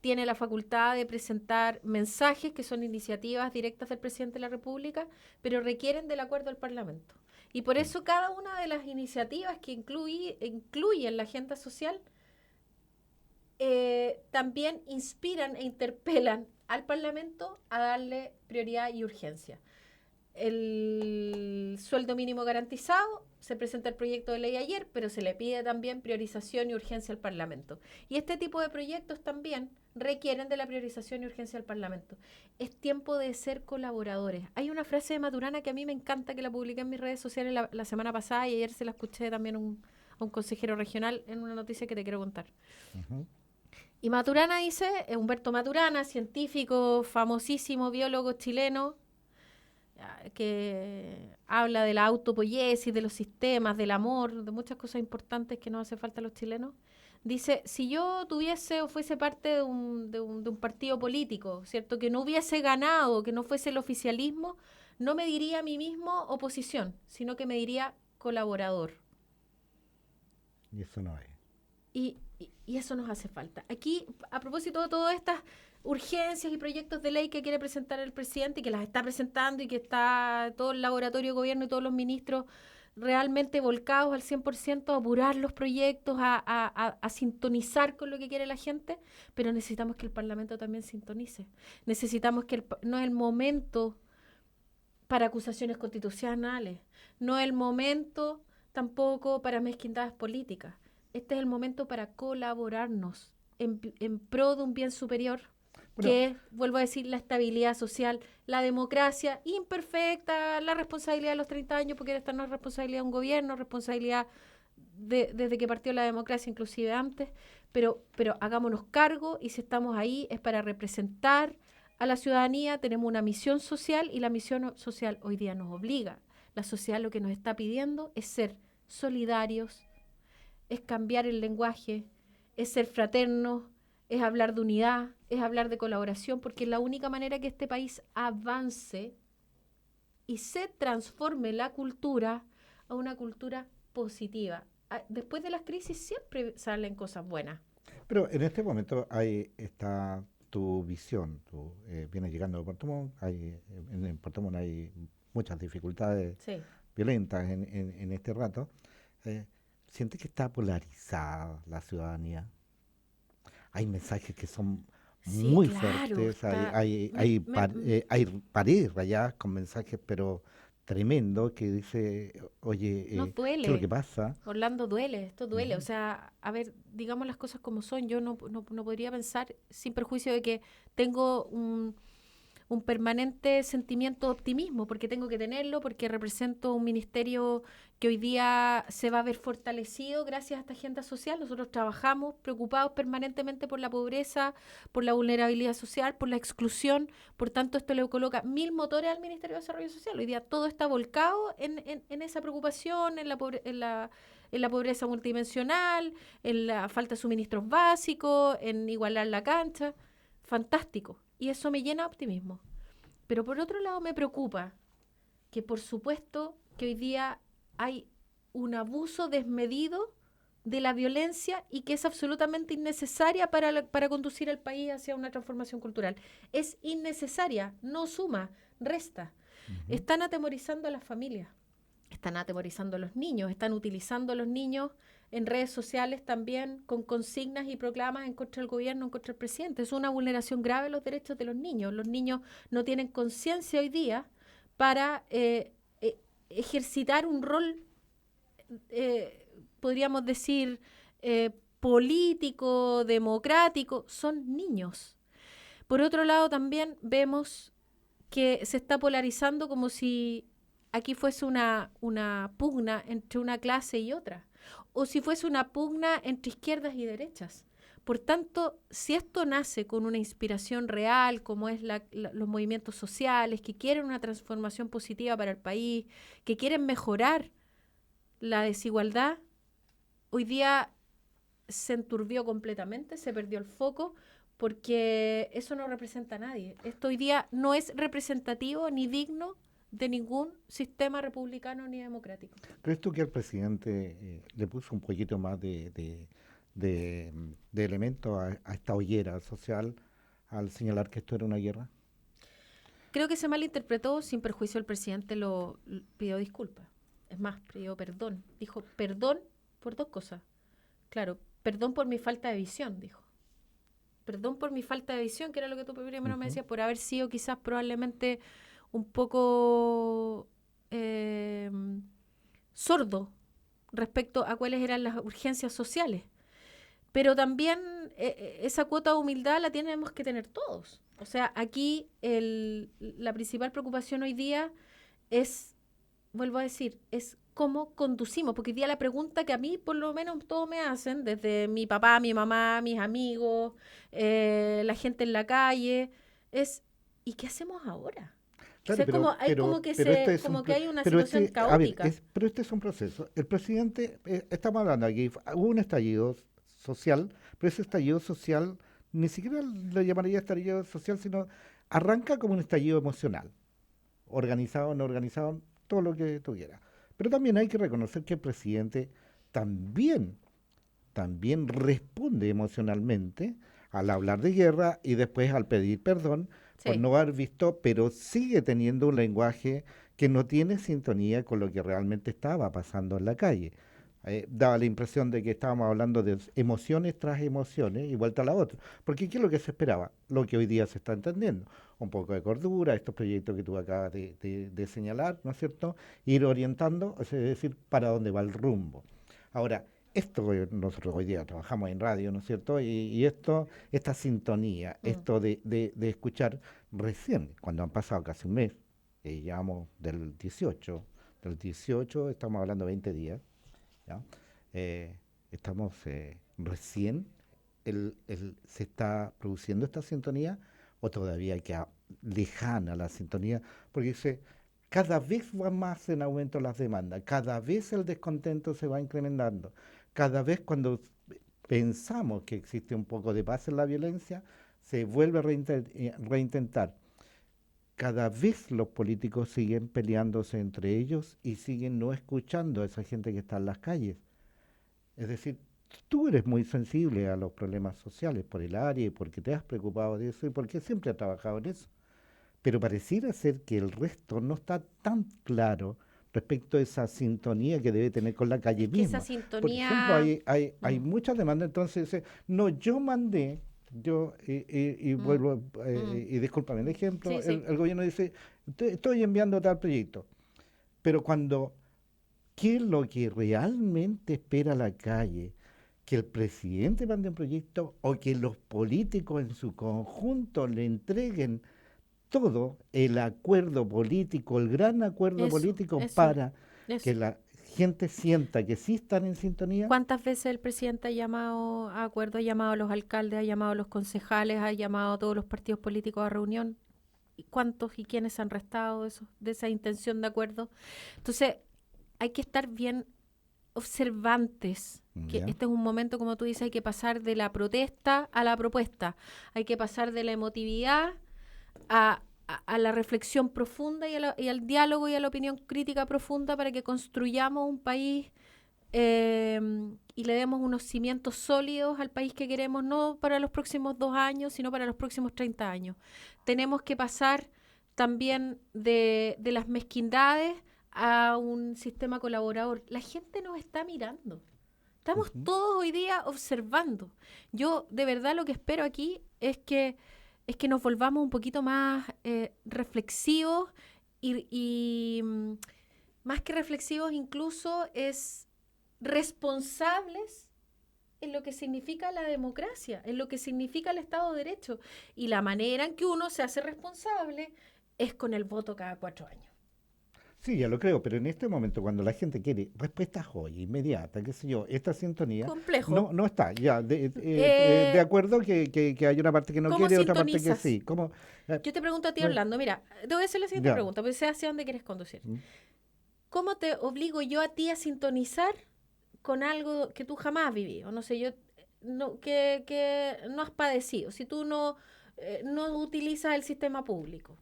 tiene la facultad de presentar mensajes que son iniciativas directas del presidente de la República, pero requieren del acuerdo del Parlamento. Y por Sí. eso cada una de las iniciativas que incluyen la agenda social también inspiran e interpelan al Parlamento a darle prioridad y urgencia. El sueldo mínimo garantizado, se presenta el proyecto de ley ayer, pero se le pide también priorización y urgencia al Parlamento. Y este tipo de proyectos también requieren de la priorización y urgencia al Parlamento. Es tiempo de ser colaboradores. Hay una frase de Maturana que a mí me encanta, que la publiqué en mis redes sociales la semana pasada y ayer se la escuché también a un consejero regional en una noticia que te quiero contar. Ujú. Y Maturana dice, Humberto Maturana, científico, famosísimo biólogo chileno, que habla de la autopoiesis, de los sistemas, del amor, de muchas cosas importantes que nos hace falta a los chilenos. Dice, si yo tuviese o fuese parte de un partido político, ¿cierto? Que no hubiese ganado, que no fuese el oficialismo, no me diría a mí mismo oposición, sino que me diría colaborador. Y eso no es. Y eso nos hace falta. Aquí, a propósito de todas estas urgencias y proyectos de ley que quiere presentar el presidente y que las está presentando y que está todo el laboratorio de gobierno y todos los ministros realmente volcados al 100% a apurar los proyectos, a sintonizar con lo que quiere la gente, pero necesitamos que el Parlamento también sintonice. Necesitamos que no es el momento para acusaciones constitucionales, no es el momento tampoco para mezquindades políticas. Este es el momento para colaborarnos en pro de un bien superior, Bueno, que es, vuelvo a decir, la estabilidad social, la democracia imperfecta, la responsabilidad de los 30 años, porque esta no es responsabilidad de un gobierno, responsabilidad desde que partió la democracia, inclusive antes, pero hagámonos cargo y si estamos ahí es para representar a la ciudadanía, tenemos una misión social y la misión social hoy día nos obliga. La sociedad lo que nos está pidiendo es ser solidarios, es cambiar el lenguaje, es ser fraternos, es hablar de unidad, es hablar de colaboración, porque es la única manera que este país avance y se transforme la cultura a una cultura positiva. Después de las crisis siempre salen cosas buenas. pero en este momento ahí está tu visión. Tú vienes llegando a Puerto Montt, en Puerto Montt hay muchas dificultades Sí. violentas en este rato. Eh, ¿Sientes que está polarizada la ciudadanía? Hay mensajes que son Sí, muy claro, fuertes, está. Me, me, hay paredes rayadas con mensajes, pero tremendo que dice, oye, Nos ¿qué es lo que duele, pasa? Orlando, duele, esto duele. O Ujú. sea, a ver, digamos las cosas como son. Yo no podría pensar, sin perjuicio de que tengo un permanente sentimiento de optimismo, porque tengo que tenerlo, porque represento un ministerio que hoy día se va a ver fortalecido gracias a esta agenda social. Nosotros trabajamos preocupados permanentemente por la pobreza, por la vulnerabilidad social, por la exclusión. Por tanto, esto le coloca 1000 motores al Ministerio de Desarrollo Social. Hoy día todo está volcado en esa preocupación, en la pobreza multidimensional, en la falta de suministros básicos, en igualar la cancha. Fantástico. Y eso me llena de optimismo. Pero por otro lado me preocupa que por supuesto que hoy día hay un abuso desmedido de la violencia y que es absolutamente innecesaria para conducir al país hacia una transformación cultural. Es innecesaria, no suma, resta. Ujú. Están atemorizando a las familias, están atemorizando a los niños, están utilizando a los niños en redes sociales también con consignas y proclamas en contra del gobierno, en contra del presidente. Es una vulneración grave de los derechos de los niños. Los niños no tienen conciencia hoy día para ejercitar un rol, podríamos decir, político, democrático. Son niños. Por otro lado, también vemos que se está polarizando como si aquí fuese una pugna entre una clase y otra, o si fuese una pugna entre izquierdas y derechas. Por tanto, si esto nace con una inspiración real, como es los movimientos sociales, que quieren una transformación positiva para el país, que quieren mejorar la desigualdad, hoy día se enturbió completamente, se perdió el foco, porque eso no representa a nadie. Esto hoy día no es representativo ni digno de ningún sistema republicano ni democrático. ¿Crees tú que el presidente le puso un poquito más de elemento a esta hoguera social al señalar que esto era una guerra? Creo que se malinterpretó, sin perjuicio el presidente pidió disculpas. Es más, pidió perdón. Dijo perdón por dos cosas. Claro, perdón por mi falta de visión, dijo. Perdón por mi falta de visión, que era lo que tú primero me Ujú. decías, por haber sido quizás probablemente un poco eh, sordo respecto a cuáles eran las urgencias sociales. Pero también esa cuota de humildad la tenemos que tener todos. O sea, aquí la principal preocupación hoy día es, vuelvo a decir, es cómo conducimos, porque hoy día la pregunta que a mí por lo menos todos me hacen, desde mi papá, mi mamá, mis amigos, la gente en la calle, es ¿y qué hacemos ahora? O Claro, sea, como, hay pero este es como que hay una pero situación este, a ver, caótica. pero este es un proceso. El presidente, estamos hablando aquí, hubo un estallido social, pero ese estallido social ni siquiera lo llamaría estallido social, sino arranca como un estallido emocional, organizado, no organizado, todo lo que tuviera. Pero también hay que reconocer que el presidente también responde emocionalmente al hablar de guerra y después al pedir perdón por Sí. no haber visto, pero sigue teniendo un lenguaje que no tiene sintonía con lo que realmente estaba pasando en la calle. Daba la impresión de que estábamos hablando de emociones tras emociones y vuelta a la otra. Porque ¿qué es lo que se esperaba? Lo que hoy día se está entendiendo. Un poco de cordura, estos proyectos que tú acabas de señalar, ¿no es cierto? Ir orientando, es decir, para dónde va el rumbo. Ahora, esto nosotros hoy día trabajamos en radio, ¿no es cierto? Y esto, esta sintonía, Mm. esto de escuchar recién, cuando han pasado casi un mes, llevamos del 18 estamos hablando de 20 días, ¿ya? Eh, estamos recién, se está produciendo esta sintonía o todavía queda lejana la sintonía, porque dice, cada vez va más en aumento las demandas, cada vez el descontento se va incrementando, cada vez cuando pensamos que existe un poco de paz en la violencia, se vuelve a reintentar. Cada vez los políticos siguen peleándose entre ellos y siguen no escuchando a esa gente que está en las calles. Es decir, tú eres muy sensible a los problemas sociales por el área y porque te has preocupado de eso y porque siempre has trabajado en eso. Pero pareciera ser que el resto no está tan claro respecto a esa sintonía que debe tener con la calle Es que esa misma. Por ejemplo, sintonía... hay Mm, muchas demandas, entonces dice, no, yo mandé, y mm, vuelvo, mm, y discúlpame el mm. Sí, ejemplo, sí. el gobierno dice, estoy enviando tal proyecto. pero cuando, ¿qué es lo que realmente espera la calle? ¿Que el presidente mande un proyecto o que los políticos en su conjunto le entreguen todo el acuerdo político, el gran acuerdo Eso, político eso, para que eso. la gente sienta que sí están en sintonía? ¿Cuántas veces el presidente ha llamado a acuerdo, ha llamado a los alcaldes, ha llamado a los concejales, ha llamado a todos los partidos políticos a reunión? ¿Y cuántos y quiénes han restado de esa intención de acuerdo? Entonces, hay que estar bien observantes, que ¿Ya? este es un momento, como tú dices, hay que pasar de la protesta a la propuesta, hay que pasar de la emotividad a la reflexión profunda y al diálogo y a la opinión crítica profunda para que construyamos un país eh, y le demos unos cimientos sólidos al país que queremos, no para los próximos 2 años, sino para los próximos 30 años. Tenemos que pasar también de las mezquindades a un sistema colaborador. La gente nos está mirando. Estamos Ujú. todos hoy día observando. Yo de verdad lo que espero aquí es que nos volvamos un poquito más reflexivos y más que reflexivos incluso es responsables en lo que significa la democracia, en lo que significa el Estado de Derecho. Y la manera en que uno se hace responsable es con el voto cada 4 años. Sí, ya lo creo, pero en este momento cuando la gente quiere respuestas hoy, inmediatas, qué sé yo, esta sintonía Complejo. no está. Ya, de Eh, acuerdo que hay una parte que no ¿Cómo quiere, otra parte que sintonizas? sí. ¿Cómo? Eh, Yo te pregunto a ti, bueno, Orlando, mira, te voy a hacer la siguiente ya. pregunta, porque sé hacia dónde quieres conducir. Mm. ¿Cómo te obligo yo a ti a sintonizar con algo que tú jamás has vivido? No sé, yo que no has padecido. Si tú no utilizas el sistema público,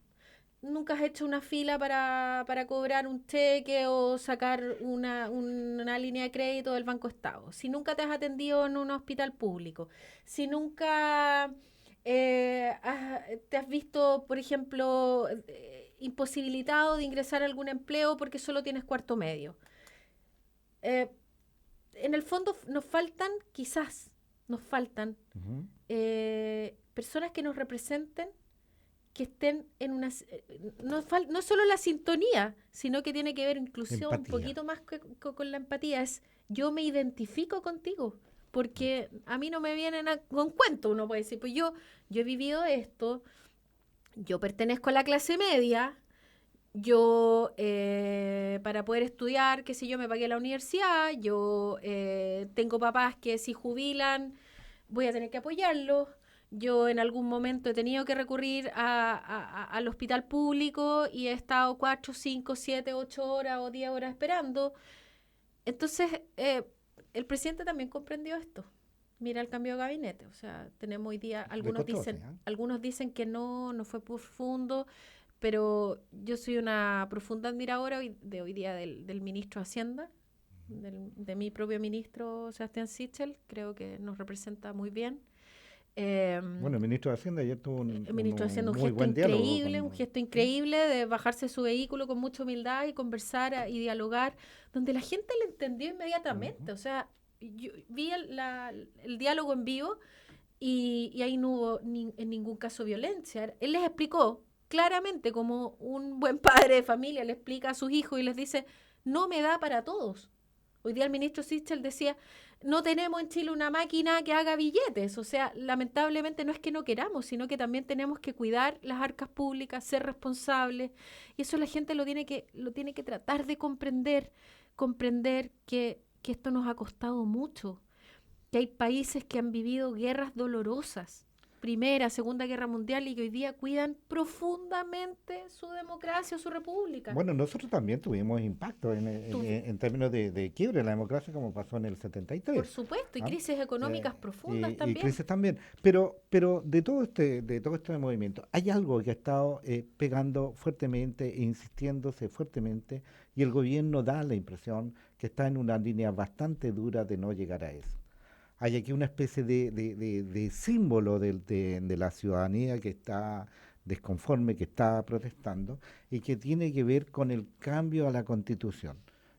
nunca has hecho una fila para cobrar un cheque o sacar una línea de crédito del Banco Estado, si nunca te has atendido en un hospital público, si nunca te has visto, por ejemplo, imposibilitado de ingresar a algún empleo porque solo tienes cuarto medio. Eh, en el fondo nos faltan Ujú. personas que nos representen, que estén en una... no solo la sintonía, sino que tiene que ver incluso un Empatía. poquito más con la empatía. Es yo me identifico contigo, porque a mí no me vienen con cuento, uno puede decir, pues yo he vivido esto, yo pertenezco a la clase media, yo para poder estudiar, qué sé yo, me pagué la universidad, yo tengo papás que si jubilan voy a tener que apoyarlos. Yo en algún momento he tenido que recurrir al hospital público y he estado 4, 5, 7, 8 horas o 10 horas esperando. Entonces, el presidente también comprendió esto. Mira el cambio de gabinete. O sea, tenemos hoy día, Le costó, sí, algunos dicen que no fue profundo, pero yo soy una profunda admiradora de hoy día del ministro de Hacienda, de mi propio ministro Sebastián Sichel. Creo que nos representa muy bien. Bueno, el ministro de Hacienda ayer tuvo El ministro haciendo muy buen diálogo un con... gesto ¿Mm? increíble de bajarse su vehículo con mucha humildad y conversar y dialogar, donde la gente le entendió Ujú. inmediatamente. O sea, yo vi el diálogo en vivo y ahí no hubo en ningún caso violencia. Él les explicó claramente, como un buen padre de familia le explica a sus hijos y les dice, no me da para todos. Hoy día el ministro Sichel decía, no tenemos en Chile una máquina que haga billetes. O sea, lamentablemente no es que no queramos, sino que también tenemos que cuidar las arcas públicas, ser responsables. Y eso la gente lo tiene que tratar de comprender que esto nos ha costado mucho, que hay países que han vivido guerras dolorosas, Primera, Segunda Guerra Mundial, y que hoy día cuidan profundamente su democracia, su república. Bueno, nosotros también tuvimos impacto en términos de quiebre en la democracia como pasó en el Por 73. supuesto, y ¿Ah? crisis económicas profundas Y también. crisis también. Pero de todo este movimiento, hay algo que ha estado pegando fuertemente e insistiéndose fuertemente, y el gobierno da la impresión que está en una línea bastante dura de no llegar a eso. Hay aquí una especie de símbolo de la ciudadanía que está desconforme, que está protestando y que tiene que ver con el cambio a la Constitución.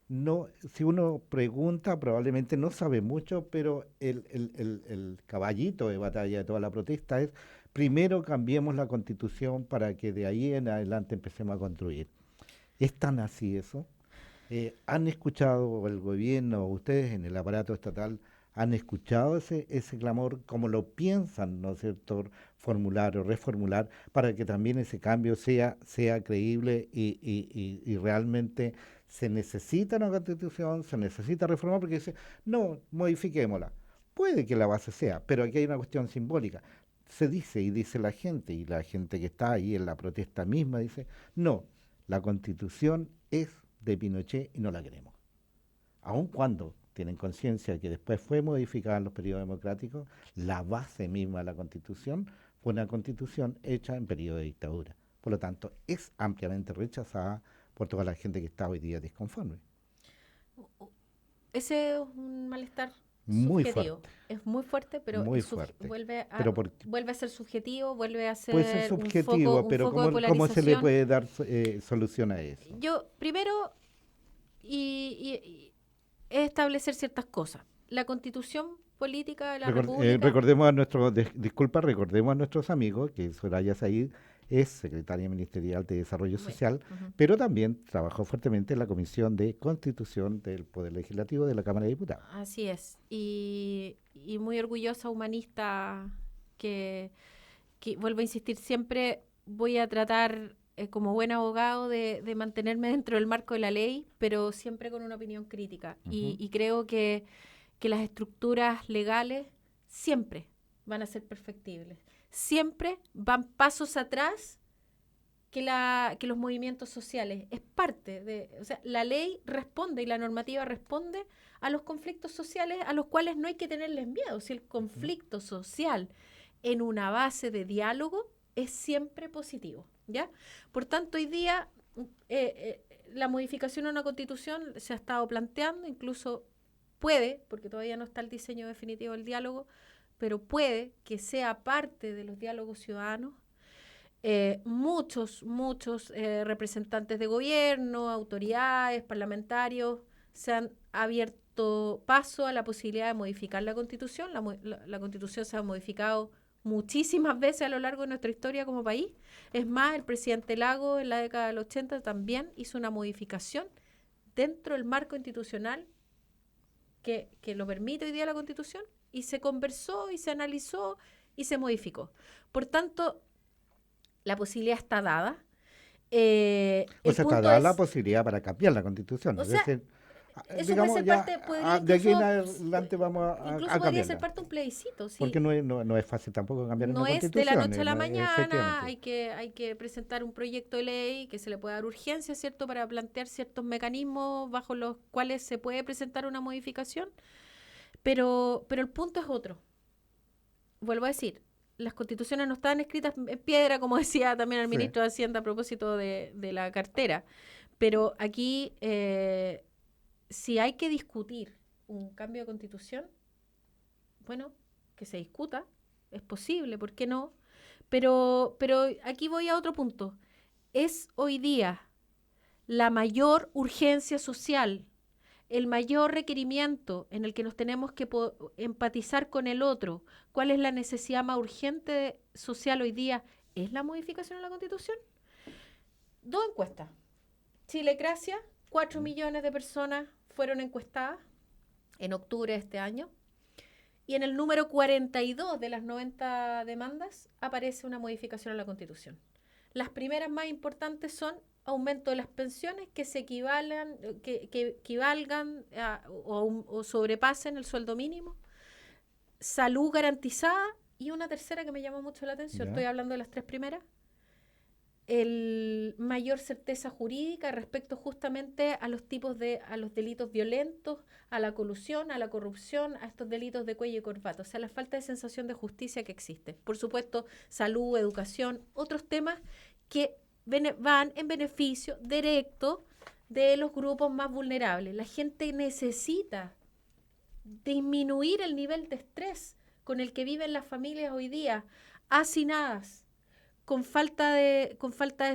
No, si uno pregunta, probablemente no sabe mucho, pero el caballito de batalla de toda la protesta es: primero cambiemos la Constitución para que de ahí en adelante empecemos a construir. ¿Es tan así eso? ¿Han escuchado el gobierno, ustedes en el aparato estatal, han escuchado ese clamor, cómo lo piensan, ¿no es cierto?, formular o reformular para que también ese cambio sea creíble y realmente se necesita una constitución, se necesita reformar, porque dice, no, modifiquémosla. Puede que la base sea, pero aquí hay una cuestión simbólica. Se dice y dice y la gente que está ahí en la protesta misma dice, no, la constitución es de Pinochet y no la queremos. Aun cuando tienen conciencia que después fue modificada en los periodos democráticos, la base misma de la constitución fue una constitución hecha en periodo de dictadura. Por lo tanto, es ampliamente rechazada por toda la gente que está hoy día disconforme. Ese es un malestar Muy subjetivo. fuerte, Es muy fuerte, pero muy fuerte. Pero por, vuelve a ser subjetivo, vuelve a puede ser ser subjetivo, un pero foco de ¿cómo se le polarización. puede dar solución a eso? Yo, primero, es establecer ciertas cosas. La constitución política de la República, Recordemos a recordemos a nuestros amigos que Soraya Said es secretaria ministerial de Desarrollo bueno, Social, ujú, pero también trabajó fuertemente en la Comisión de Constitución del Poder Legislativo de la Cámara de Diputados. así es. Y muy orgullosa, humanista, que, que vuelvo a insistir, siempre voy a tratar como buen abogado de mantenerme dentro del marco de la ley, pero siempre con una opinión crítica. Ujú. Y creo que las estructuras legales siempre van a ser perfectibles. Siempre van pasos atrás que los movimientos sociales. Es parte de, o sea, la ley responde y la normativa responde a los conflictos sociales a los cuales no hay que tenerles miedo. Si el Ujú. conflicto social en una base de diálogo es siempre positivo, ¿ya? Por tanto, hoy día la modificación a una constitución se ha estado planteando, incluso puede, porque todavía no está el diseño definitivo del diálogo, pero puede que sea parte de los diálogos ciudadanos. Muchos representantes de gobierno, autoridades, parlamentarios se han abierto paso a la posibilidad de modificar la Constitución. La Constitución se ha modificado muchísimas veces a lo largo de nuestra historia como país. Es más, el presidente Lago en la década del 80 también hizo una modificación dentro del marco institucional que lo permite hoy día la Constitución y se conversó y se analizó y se modificó. Por tanto, la posibilidad está dada. O El sea, está punto dada la es, posibilidad para cambiar la Constitución, o es sea, decir, eso puede digamos ser ya parte, podría de aquí en incluso, adelante vamos incluso a podría ser cambiarla, parte de un plebiscito, porque ¿sí? no es fácil tampoco cambiar una No es de la Constitución, noche a la mañana, efectivamente. hay que presentar un proyecto de ley que se le pueda dar urgencia, ¿cierto?, para plantear ciertos mecanismos bajo los cuales se puede presentar una modificación, pero el punto es otro. Vuelvo a decir, las constituciones no están escritas en piedra, como decía también el Sí. ministro de Hacienda a propósito de la cartera, pero aquí si hay que discutir un cambio de constitución, bueno, que se discuta, es posible, ¿por qué no? Pero aquí voy a otro punto. Es hoy día la mayor urgencia social, el mayor requerimiento en el que nos tenemos que empatizar con el otro. ¿Cuál es la necesidad más urgente social hoy día? ¿Es la modificación de la Constitución? Dos encuestas. Chilecracia, 4 Mm. millones de personas fueron encuestadas en octubre de este año. Y en el número 42 de las 90 demandas aparece una modificación a la Constitución. Las primeras más importantes son aumento de las pensiones que se equivalgan o sobrepasen el sueldo mínimo, salud garantizada y una tercera que me llamó mucho la atención, ¿Ya? estoy hablando de las tres primeras, el mayor certeza jurídica respecto justamente a a los delitos violentos, a la colusión, a la corrupción, a estos delitos de cuello y corbata, o sea, la falta de sensación de justicia que existe. Por supuesto, salud, educación, otros temas que van en beneficio directo de los grupos más vulnerables. La gente necesita disminuir el nivel de estrés con el que viven las familias hoy día, hacinadas, con falta de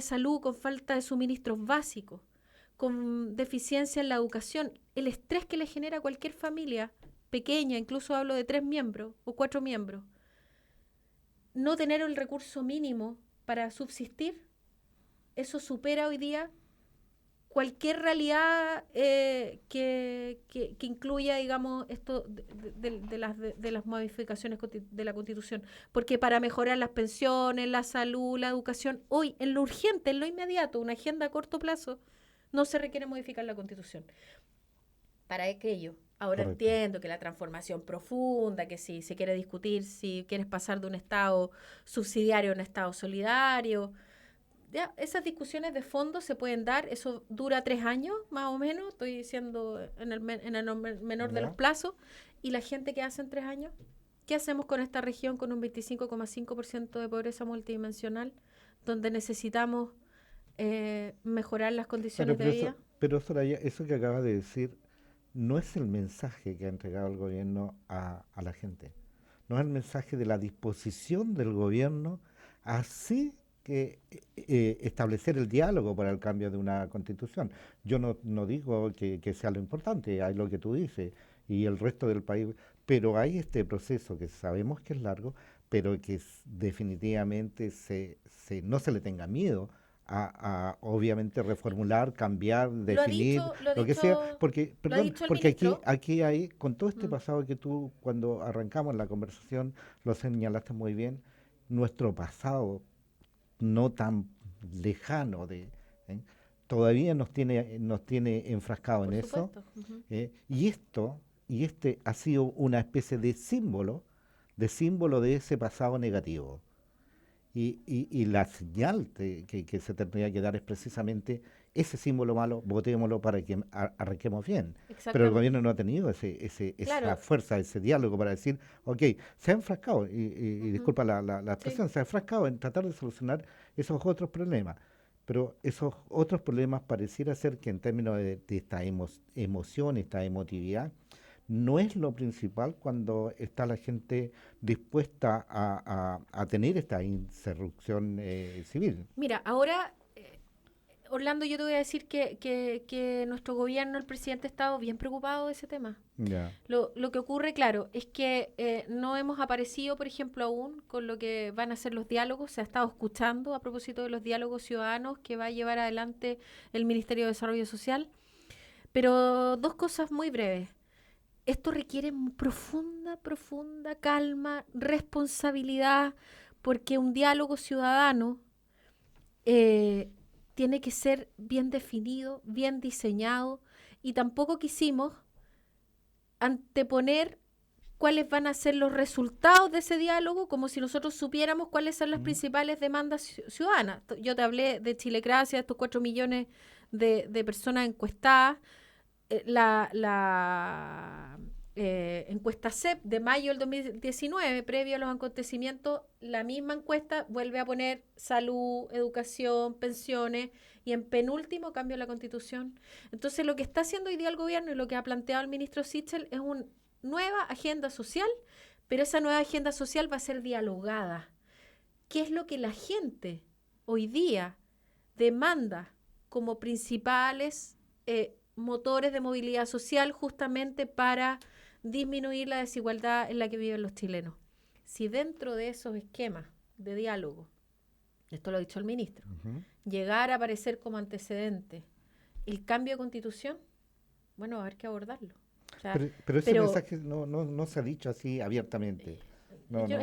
salud, con falta de suministros básicos, con deficiencia en la educación. El estrés que le genera a cualquier familia pequeña, incluso hablo de 3 miembros o 4 miembros, no tener el recurso mínimo para subsistir, eso supera hoy día cualquier realidad que incluya, digamos, esto de las modificaciones de la Constitución. Porque para mejorar las pensiones, la salud, la educación, hoy, en lo urgente, en lo inmediato, una agenda a corto plazo, no se requiere modificar la Constitución. Para aquello. Ahora Correcto. entiendo que la transformación profunda, que si se quiere discutir si quieres pasar de un Estado subsidiario a un Estado solidario, ya, esas discusiones de fondo se pueden dar, eso dura 3 años más o menos, estoy diciendo en el menor de los ¿Ya? plazos, y la gente que hace en 3 años, ¿qué hacemos con esta región con un 25,5% de pobreza multidimensional, donde necesitamos mejorar las condiciones de vida? Pero Soraya, eso que acabas de decir no es el mensaje que ha entregado el gobierno a la gente. No es el mensaje de la disposición del gobierno así que establecer el diálogo para el cambio de una constitución. Yo no digo que sea lo importante, hay lo que tú dices y el resto del país, pero hay este proceso que sabemos que es largo, pero que definitivamente no se le tenga miedo obviamente reformular, cambiar, definir, lo que sea, porque, lo ha perdón, dicho el porque ministro. aquí hay, con todo este Mm. pasado que tú, cuando arrancamos la conversación, lo señalaste muy bien, nuestro pasado no tan lejano ¿eh? Todavía nos tiene enfrascado en Por eso, supuesto. Ujú. y este ha sido una especie de símbolo de ese pasado negativo. Y la señal que se tendría que dar es precisamente ese símbolo malo, votémoslo para que arranquemos bien. Pero el Exactamente. gobierno no ha tenido esa Claro. fuerza, ese diálogo para decir, ok, se ha enfrascado, y Ujú. disculpa la Sí. expresión, se ha enfrascado en tratar de solucionar esos otros problemas. Pero esos otros problemas pareciera ser que en términos de esta emoción, esta emotividad, no es lo principal cuando está la gente dispuesta a tener esta insurrección civil. Mira, ahora, Orlando, yo te voy a decir que nuestro gobierno, el presidente, ha estado bien preocupado de ese tema. Ya. Lo que ocurre, claro, es que no hemos aparecido, por ejemplo, aún con lo que van a ser los diálogos. Se ha estado escuchando a propósito de los diálogos ciudadanos que va a llevar adelante el Ministerio de Desarrollo Social. Pero dos cosas muy breves. Esto requiere profunda, profunda calma, responsabilidad, porque un diálogo ciudadano eh, tiene que ser bien definido, bien diseñado, y tampoco quisimos anteponer cuáles van a ser los resultados de ese diálogo, como si nosotros supiéramos cuáles son las Mm. principales demandas ciudadanas. Yo te hablé de Chilecracia, estos 4 millones de personas encuestadas, la encuesta CEP de mayo del 2019, previo a los acontecimientos, la misma encuesta vuelve a poner salud, educación, pensiones y en penúltimo cambio la Constitución. Entonces lo que está haciendo hoy día el gobierno y lo que ha planteado el ministro Sichel es una nueva agenda social, pero esa nueva agenda social va a ser dialogada. ¿Qué es lo que la gente hoy día demanda como principales motores de movilidad social justamente para disminuir la desigualdad en la que viven los chilenos? Si dentro de esos esquemas de diálogo, esto lo ha dicho el ministro, Ujú. llegara a aparecer como antecedente el cambio de constitución, bueno, va a haber que abordarlo. O sea, Pero ese pero mensaje no se ha dicho así abiertamente. es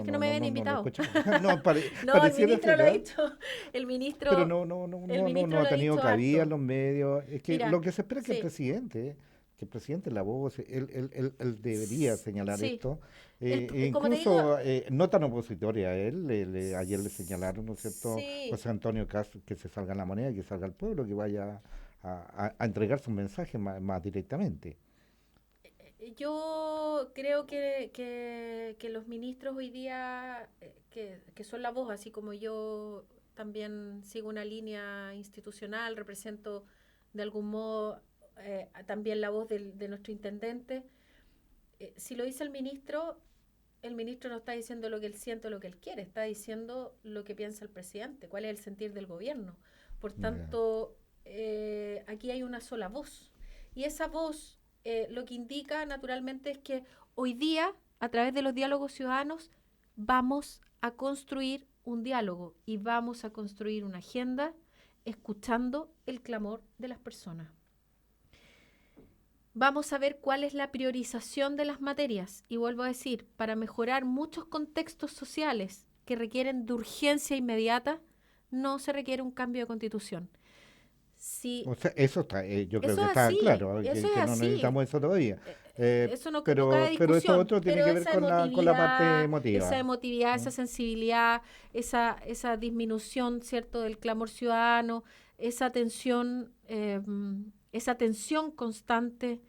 que no me habían No lo invitado. escuchamos. No, No, el pareciera ministro ser, lo ha ¿ah? dicho, el Pero ministro, no ha lo ha tenido dicho cabida en harto. los medios. Es que Mira, lo que se espera es sí, que el presidente la voz, él debería señalar sí. esto. Como te digo, Incluso no tan opositoria a él, ayer le señalaron, ¿no es cierto?, sí. José Antonio Castro, que se salga en la moneda, que salga al pueblo, que vaya a entregar su mensaje más directamente. Yo creo que los ministros hoy día, que son la voz, así como yo también sigo una línea institucional, represento de algún modo también la voz de nuestro intendente. Si lo dice el ministro no está diciendo lo que él siente o lo que él quiere, está diciendo lo que piensa el presidente, cuál es el sentir del gobierno. Por Ya. tanto, aquí hay una sola voz. Y esa voz lo que indica naturalmente es que hoy día, a través de los diálogos ciudadanos, vamos a construir un diálogo y vamos a construir una agenda escuchando el clamor de las personas. Vamos a ver cuál es la priorización de las materias. Y vuelvo a decir, para mejorar muchos contextos sociales que requieren de urgencia inmediata, no se requiere un cambio de constitución. Si O sea, eso está, yo creo eso que es está así, claro, eso es que no así. necesitamos eso todavía. Eh, Eso no cabe pero esto discusión, otro tiene pero que ver con la parte esa emotiva. emotividad, ¿Mm? esa sensibilidad, esa disminución, ¿cierto?, del clamor ciudadano, esa esa tensión constante,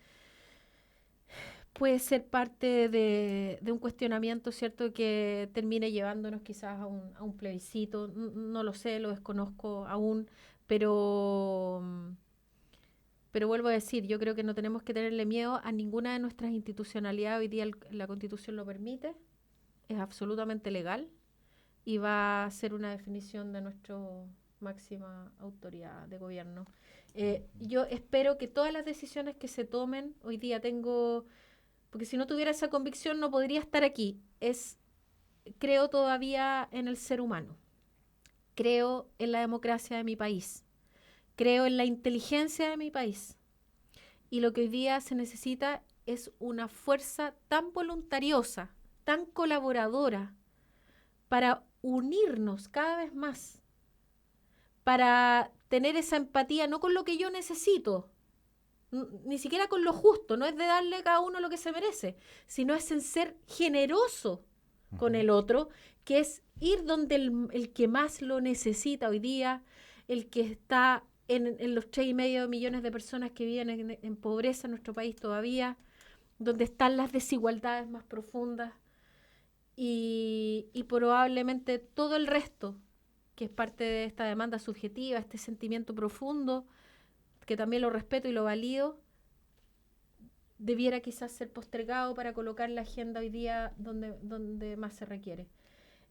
puede ser parte de un cuestionamiento, ¿cierto?, que termine llevándonos quizás a un plebiscito. No lo sé, lo desconozco aún, pero, pero vuelvo a decir, yo creo que no tenemos que tenerle miedo a ninguna de nuestras institucionalidades. Hoy día la Constitución lo permite, es absolutamente legal y va a ser una definición de nuestra máxima autoridad de gobierno. Yo espero que todas las decisiones que se tomen, hoy día tengo, porque si no tuviera esa convicción no podría estar aquí, creo todavía en el ser humano, creo en la democracia de mi país, creo en la inteligencia de mi país. Y lo que hoy día se necesita es una fuerza tan voluntariosa, tan colaboradora, para unirnos cada vez más, para tener esa empatía, no con lo que yo necesito, ni siquiera con lo justo, no es de darle a cada uno lo que se merece, sino es en ser generoso con el otro, que es ir donde el que más lo necesita hoy día, el que está en los 3,5 millones de personas que viven en pobreza en nuestro país todavía, donde están las desigualdades más profundas y probablemente todo el resto, que es parte de esta demanda subjetiva, este sentimiento profundo, que también lo respeto y lo valido, debiera quizás ser postergado para colocar la agenda hoy día donde más se requiere.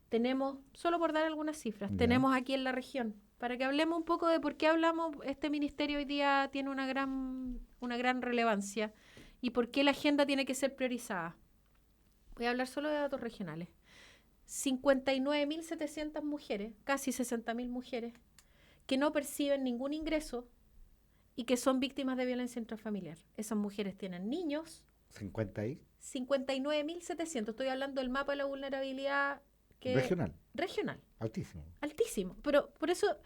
Tenemos, solo por dar algunas cifras, tenemos aquí en la región, para que hablemos un poco de por qué hablamos, este ministerio hoy día tiene una gran relevancia y por qué la agenda tiene que ser priorizada. Voy a hablar solo de datos regionales. 59.700 mujeres, casi 60.000 mujeres, que no perciben ningún ingreso y que son víctimas de violencia intrafamiliar. Esas mujeres tienen niños. 50 y 59.700. Estoy hablando del mapa de la vulnerabilidad regional. Altísimo. Pero por eso,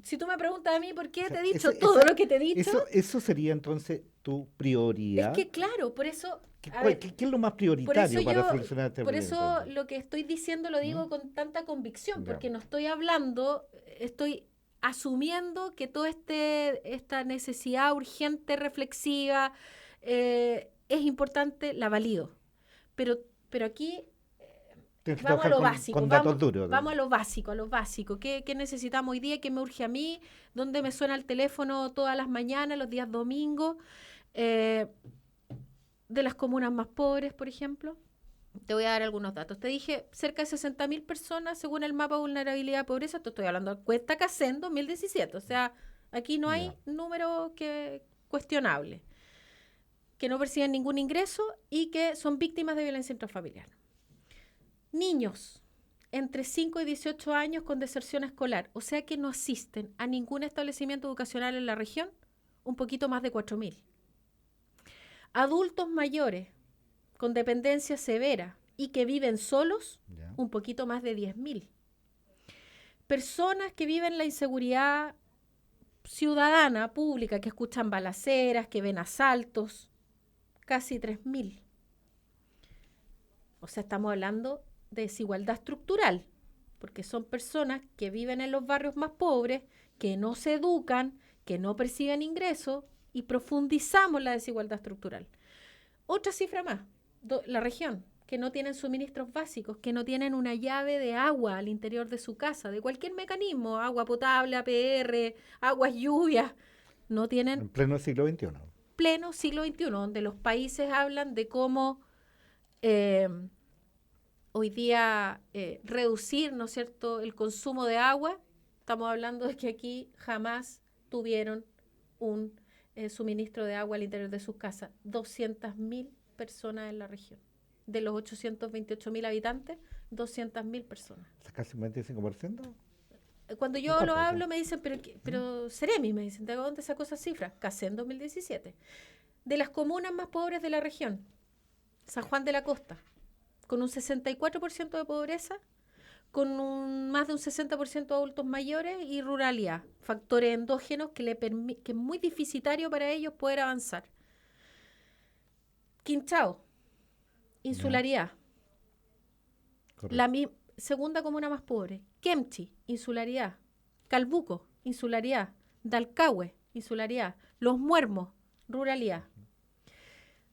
si tú me preguntas a mí por qué te he dicho todo lo que te he dicho... Eso sería entonces tu prioridad. Es que claro, por eso... ¿Qué es lo más prioritario para solucionar este problema? Por eso lo que estoy diciendo lo digo con tanta convicción, porque no estoy hablando, estoy asumiendo que toda esta necesidad urgente, reflexiva, es importante, la valido. Pero aquí vamos a lo básico. Con datos duros. Vamos a lo básico. ¿Qué necesitamos hoy día? ¿Qué me urge a mí? ¿Dónde me suena el teléfono todas las mañanas, los días domingos? De las comunas más pobres, por ejemplo. Te voy a dar algunos datos. Te dije, cerca de 60.000 personas según el mapa de vulnerabilidad de pobreza. Te estoy hablando de Cuesta Casén 2017. O sea, aquí no hay número cuestionable. Que no perciben ningún ingreso y que son víctimas de violencia intrafamiliar. Niños entre 5 y 18 años con deserción escolar. O sea que no asisten a ningún establecimiento educacional en la región. Un poquito más de 4.000. Adultos mayores con dependencia severa y que viven solos, un poquito más de 10.000. Personas que viven la inseguridad ciudadana, pública, que escuchan balaceras, que ven asaltos, casi 3.000. O sea, estamos hablando de desigualdad estructural, porque son personas que viven en los barrios más pobres, que no se educan, que no perciben ingresos, y profundizamos la desigualdad estructural. Otra cifra más, la región, que no tienen suministros básicos, que no tienen una llave de agua al interior de su casa, de cualquier mecanismo, agua potable, APR, aguas lluvias, no tienen... En pleno siglo XXI. Pleno siglo XXI, donde los países hablan de cómo hoy día reducir, ¿no es cierto?, el consumo de agua. Estamos hablando de que aquí jamás tuvieron un suministro de agua al interior de sus casas. 200.000 personas en la región. De los 828.000 habitantes, 200.000 personas. ¿Es casi un 25%? cuando yo No, lo pues, hablo me dicen, pero Ceremi, me dicen, ¿de dónde sacó esas cifras? CACEN 2017. De las comunas más pobres de la región, San Juan de la Costa, con un 64% de pobreza, con más de un 60% de adultos mayores y ruralidad, factores endógenos que es muy deficitario para ellos poder avanzar. Quinchao, ya, insularidad, la correcto. segunda comuna más pobre. Kemchi, insularidad. Calbuco, insularidad. Dalcahue, insularidad. Los Muermos, ruralidad.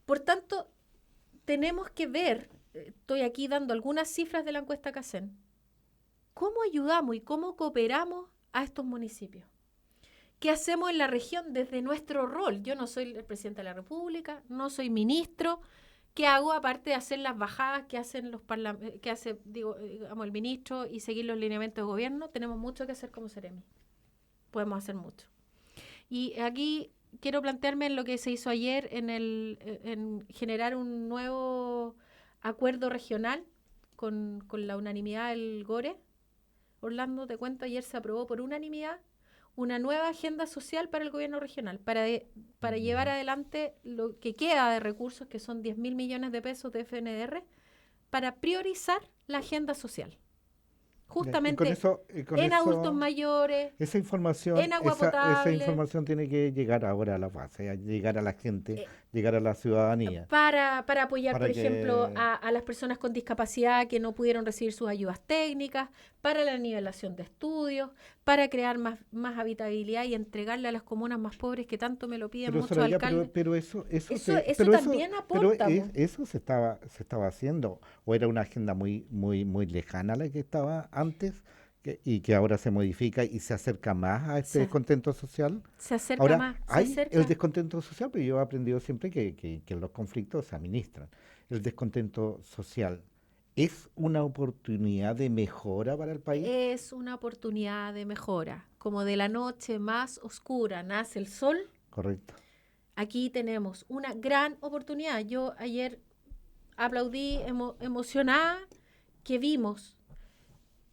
Por tanto, tenemos que ver, estoy aquí dando algunas cifras de la encuesta CACEN, cómo ayudamos y cómo cooperamos a estos municipios. ¿Qué hacemos en la región desde nuestro rol? Yo no soy el presidente de la República, no soy ministro. ¿Qué hago aparte de hacer las bajadas que hacen digamos, el ministro y seguir los lineamientos de gobierno? Tenemos mucho que hacer como Ceremi. Podemos hacer mucho. Y aquí quiero plantearme en lo que se hizo ayer en generar un nuevo acuerdo regional con la unanimidad del GORE. Orlando, te cuento, ayer se aprobó por unanimidad una nueva agenda social para el gobierno regional, para llevar Ya. adelante lo que queda de recursos, que son 10.000 millones de pesos de FNDR, para priorizar la agenda social. Ya, Justamente y con en adultos eso, mayores, en agua esa potable, información tiene que llegar ahora a la base, a llegar a la gente, eh, llegar a la ciudadanía, para apoyar, por para ejemplo, que, a las personas con discapacidad que no pudieron recibir sus ayudas técnicas, para la nivelación de estudios, para crear más habitabilidad y entregarle a las comunas más pobres que tanto me lo piden pero muchos Soraya, alcaldes. pero eso, También aporta, po. eso se estaba haciendo, o era una agenda muy lejana la que estaba antes, y que ahora se modifica y se acerca más a este Se, descontento social. se acerca Ahora, más, se hay el acerca. descontento social, pero yo he aprendido siempre que los conflictos se administran. El descontento social es una oportunidad de mejora para el país, Es una oportunidad de mejora. Como de la noche más oscura nace el sol, ¿correcto? aquí tenemos una gran oportunidad. Yo ayer aplaudí emocionada que vimos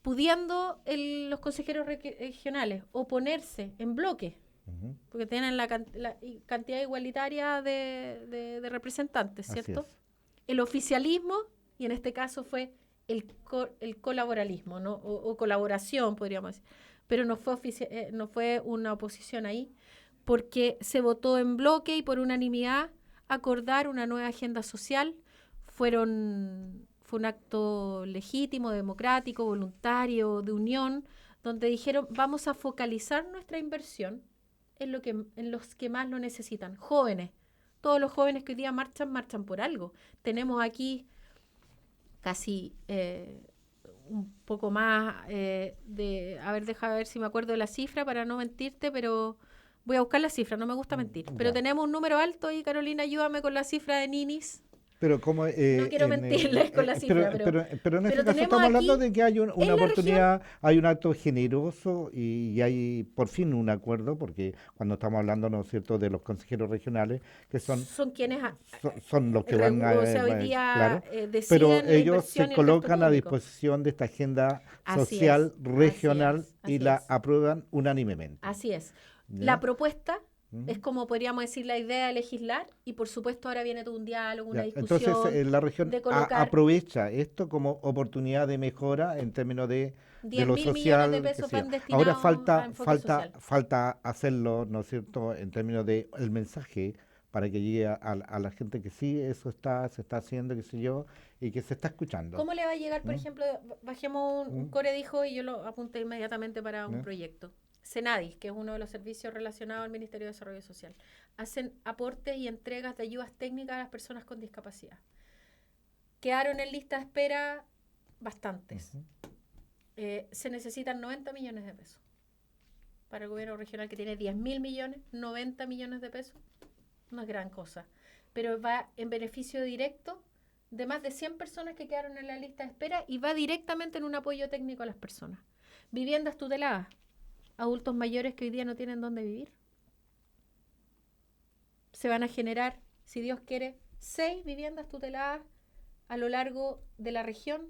pudiendo los consejeros regionales oponerse en bloque, Ujú, porque tienen la cantidad igualitaria de representantes, así ¿cierto? es. El oficialismo, y en este caso fue el colaboralismo, ¿no? O colaboración, podríamos decir, pero no fue una oposición ahí, porque se votó en bloque y por unanimidad acordar una nueva agenda social. Fue un acto legítimo, democrático, voluntario, de unión, donde dijeron vamos a focalizar nuestra inversión en los que más lo necesitan, jóvenes. Todos los jóvenes que hoy día marchan por algo. Tenemos aquí casi un poco más a ver, deja ver si me acuerdo de la cifra para no mentirte, pero voy a buscar la cifra, no me gusta mentir. Pero Ya. tenemos un número alto y Carolina, ayúdame con la cifra de ninis. Pero como No quiero mentirles con la cifra, pero en este pero caso tenemos estamos hablando aquí de que hay una en la región, oportunidad, hay un acto generoso y hay por fin un acuerdo, porque cuando estamos hablando, ¿no es cierto?, de los consejeros regionales, que son quienes, son los que van o sea, hoy día claro, pero deciden la ellos se inversión y el gasto colocan a público. disposición de esta agenda Así es, social así regional es, y así la es. aprueban unánimemente. Así es. La ¿Ya? propuesta ¿Mm? es como podríamos decir la idea de legislar y por supuesto ahora viene todo un diálogo, una Ya, entonces, discusión la región de colocar aprovecha esto como oportunidad de mejora en términos de 10 lo mil millones de social, qué pesos sé yo. van Ahora destinados a enfoque social. falta hacerlo, ¿no es cierto?, en términos de el mensaje para que llegue a la gente que sí, se está haciendo, qué sé yo, y que se está escuchando. ¿Cómo le va a llegar, por ¿Mm? ejemplo, bajemos un ¿Mm? Core dijo y yo lo apunté inmediatamente para un ¿Mm? proyecto? Senadis, que es uno de los servicios relacionados al Ministerio de Desarrollo Social, hacen aportes y entregas de ayudas técnicas a las personas con discapacidad. Quedaron en lista de espera bastantes. Ujú. Se necesitan 90 millones de pesos. Para el gobierno regional que tiene 10.000 millones, 90 millones de pesos, no es gran cosa. Pero va en beneficio directo de más de 100 personas que quedaron en la lista de espera y va directamente en un apoyo técnico a las personas. Viviendas tuteladas, adultos mayores que hoy día no tienen dónde vivir. Se van a generar, si Dios quiere, 6 viviendas tuteladas a lo largo de la región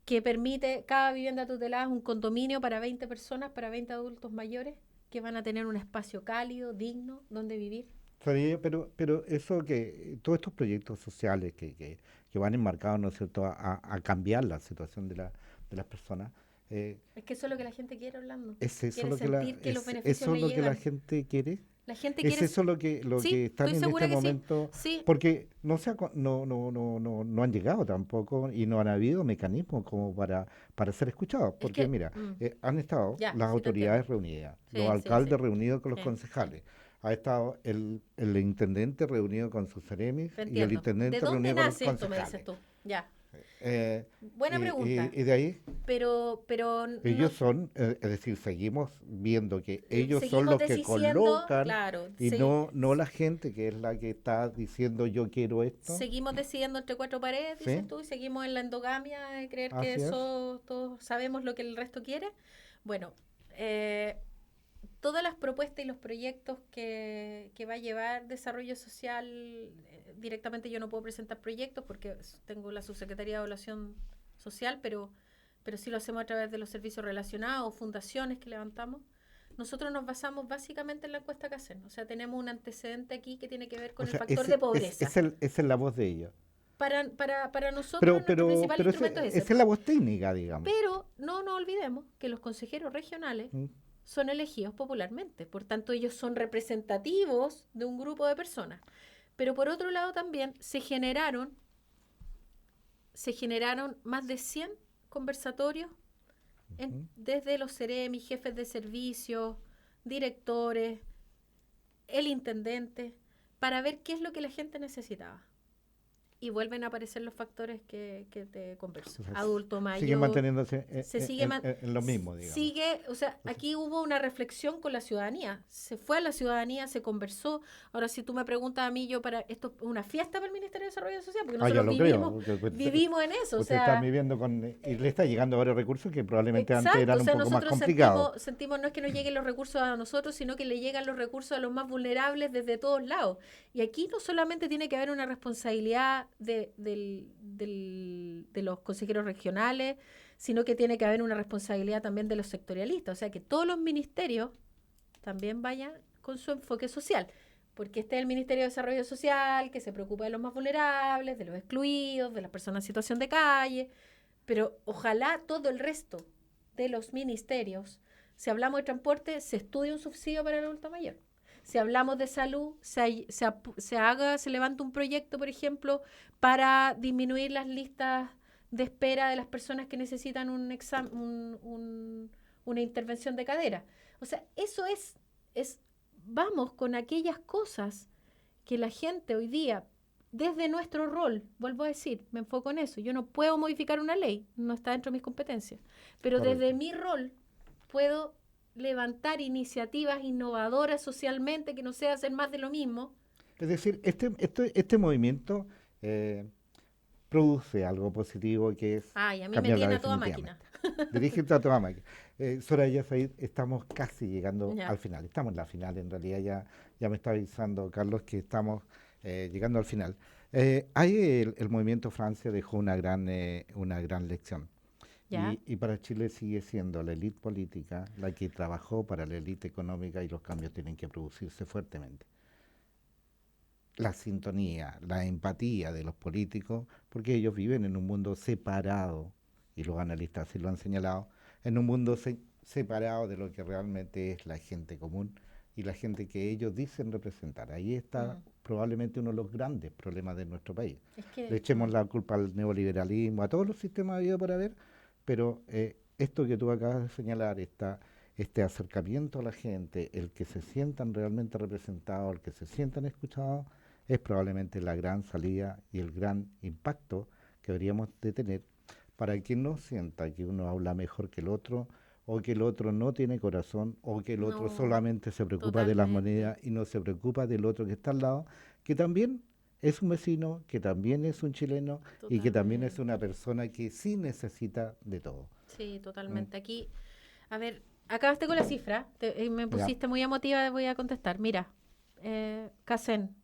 que permite cada vivienda tutelada es un condominio para 20 personas, para 20 adultos mayores, que van a tener un espacio cálido, digno, donde vivir. Pero eso que, todos estos proyectos sociales que van enmarcados, ¿no es cierto?, a cambiar la situación de las personas, eh, Es que eso es lo que la gente quiere, Orlando. ¿es eso Quiere lo que la, sentir que los es beneficios eso le lo que la llegan. gente quiere? La gente ¿Es quiere... eso lo Sí, que están estoy en segura este que sí. momento? Sí, Porque no han llegado tampoco y no han habido mecanismos como para ser escuchados. es Porque que... mira, han estado ya, las sí te entiendo. autoridades reunidas, los Sí, sí, sí. alcaldes reunidos con los Sí, sí. concejales, ha estado el intendente reunido con sus seremis Te y el entiendo. ¿De intendente dónde reunido con los nace esto, me dices concejales. tú? Ya. Eh, Buena pregunta. y de ahí Pero no, ellos son, es decir, seguimos viendo que ellos son seguimos los que diciendo, colocan claro, y no la gente que es la que está diciendo yo quiero esto, seguimos decidiendo entre cuatro paredes, dices ¿sí? tú, y seguimos en la endogamia de creer que Así es. eso todos sabemos lo que el resto quiere. Bueno, eh, todas las propuestas y los proyectos que va a llevar desarrollo social, directamente yo no puedo presentar proyectos porque tengo la subsecretaría de evaluación social, pero sí lo hacemos a través de los servicios relacionados, fundaciones que levantamos. Nosotros nos basamos básicamente en la encuesta que hacen. O sea, tenemos un antecedente aquí que tiene que ver O con el sea, factor de pobreza. esa es la voz de ellos. Para nosotros, nuestro principal instrumento es ese. Esa es la voz técnica, digamos. Pero no nos olvidemos que los consejeros regionales ¿Mm? son elegidos popularmente. Por tanto, ellos son representativos de un grupo de personas. Pero por otro lado también se generaron más de 100 conversatorios Ujú. desde los CEREMI, jefes de servicios, directores, el intendente, para ver qué es lo que la gente necesitaba. Y vuelven a aparecer los factores que te converso. O sea, Adulto siguen mayor, manteniéndose se sigue, en lo mismo, digamos. o sea, Entonces, aquí hubo una reflexión con la ciudadanía. Se fue a la ciudadanía, se conversó. Ahora, si tú me preguntas a mí, esto es una fiesta para el Ministerio de Desarrollo Social, porque ya nosotros lo creo. vivimos, Porque vivimos en eso. O usted está sea, viviendo y le está llegando varios recursos que probablemente antes exacto, o eran un sea, poco más nosotros complicados. sentimos no es que nos lleguen los recursos a nosotros, sino que le llegan los recursos a los más vulnerables desde todos lados. Y aquí no solamente tiene que haber una responsabilidad de los consejeros regionales, sino que tiene que haber una responsabilidad también de los sectorialistas. O sea, que todos los ministerios también vayan con su enfoque social. Porque este es el Ministerio de Desarrollo Social, que se preocupa de los más vulnerables, de los excluidos, de las personas en situación de calle. Pero ojalá todo el resto de los ministerios, si hablamos de transporte, se estudie un subsidio para el adulto mayor. Si hablamos de salud, se levanta un proyecto, por ejemplo, para disminuir las listas de espera de las personas que necesitan una intervención de cadera. O sea, eso vamos con aquellas cosas que la gente hoy día, desde nuestro rol, vuelvo a decir, me enfoco en eso, yo no puedo modificar una ley, no está dentro de mis competencias, pero Correcto. desde mi rol puedo levantar iniciativas innovadoras socialmente que no sea hacer más de lo mismo. Es decir, este movimiento produce algo positivo que es Ay, a mí me cambiarla tiene a toda máquina. definitivamente. Dirigirte a toda máquina. Soraya Said, estamos casi llegando Ya. al final. Estamos en la final, en realidad ya me está avisando Carlos que estamos llegando al final. El movimiento Francia dejó una gran lección. Ya. Y para Chile sigue siendo la élite política la que trabajó para la élite económica y los cambios tienen que producirse fuertemente. La sintonía, la empatía de los políticos, porque ellos viven en un mundo separado, y los analistas así lo han señalado, en un mundo separado de lo que realmente es la gente común y la gente que ellos dicen representar. Ahí está probablemente uno de los grandes problemas de nuestro país. Es que, Le echemos la culpa al neoliberalismo, a todos los sistemas habido por haber, pero esto que tú acabas de señalar, este acercamiento a la gente, el que se sientan realmente representados, el que se sientan escuchados, es probablemente la gran salida y el gran impacto que deberíamos de tener para que no sienta que uno habla mejor que el otro, o que el otro no tiene corazón, o que el otro no, solamente se preocupa de las totalmente. monedas y no se preocupa del otro que está al lado, que también es un vecino, que también es un chileno y que también es Totalmente. una persona que sí necesita de todo. Sí, ¿Mm? totalmente. Aquí, a ver, acabaste con la cifra, me ¿Ya? pusiste muy emotiva, voy a contestar. Mira, CACEN,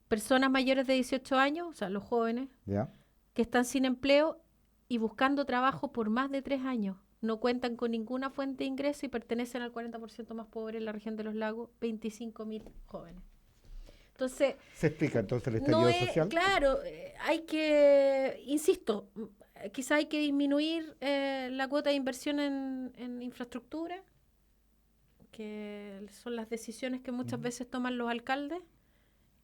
personas mayores de 18 años, o sea, los jóvenes, ¿Ya? que están sin empleo, y buscando trabajo por más de 3 años. No cuentan con ninguna fuente de ingreso y pertenecen al 40% más pobre en la región de los lagos, 25.000 jóvenes. Entonces, ¿Se explica entonces el no estallido es, social? claro, hay que, insisto, quizá hay que disminuir la cuota de inversión en infraestructura, que son las decisiones que muchas veces toman los alcaldes,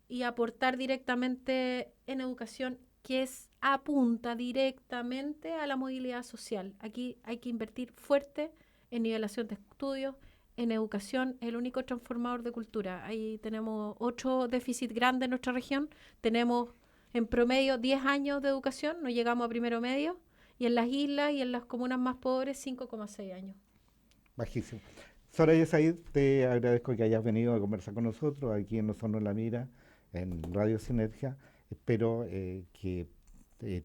y aportar directamente en educación, que apunta directamente a la movilidad social. Aquí hay que invertir fuerte en nivelación de estudios, en educación, es el único transformador de cultura. Ahí tenemos 8 déficits grandes en nuestra región, tenemos en promedio 10 años de educación, no llegamos a primero medio, y en las islas y en las comunas más pobres 5,6 años. Bajísimo. Soraya Said, te agradezco que hayas venido a conversar con nosotros aquí en Osorno en la Mira, en Radio Sinergia. Espero que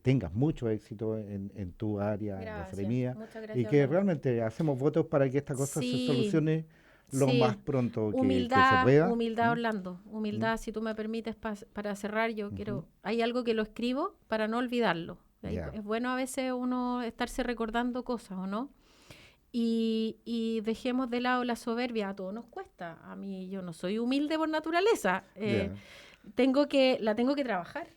tengas mucho éxito en tu área, en la seremía, Muchas y gracias, que Orlando. realmente hacemos votos para que esta cosa se Sí, solucione lo más sí. pronto que se Humildad, pueda. humildad, ¿Mm? Orlando. ¿Mm? Humildad, si tú me permites, para cerrar, yo Ujú. hay algo que lo escribo para no olvidarlo. Ya. Es bueno a veces uno estarse recordando cosas, ¿o no? Y dejemos de lado la soberbia, a todos nos cuesta. A mí, yo no soy humilde por naturaleza. Ya. La tengo que trabajar.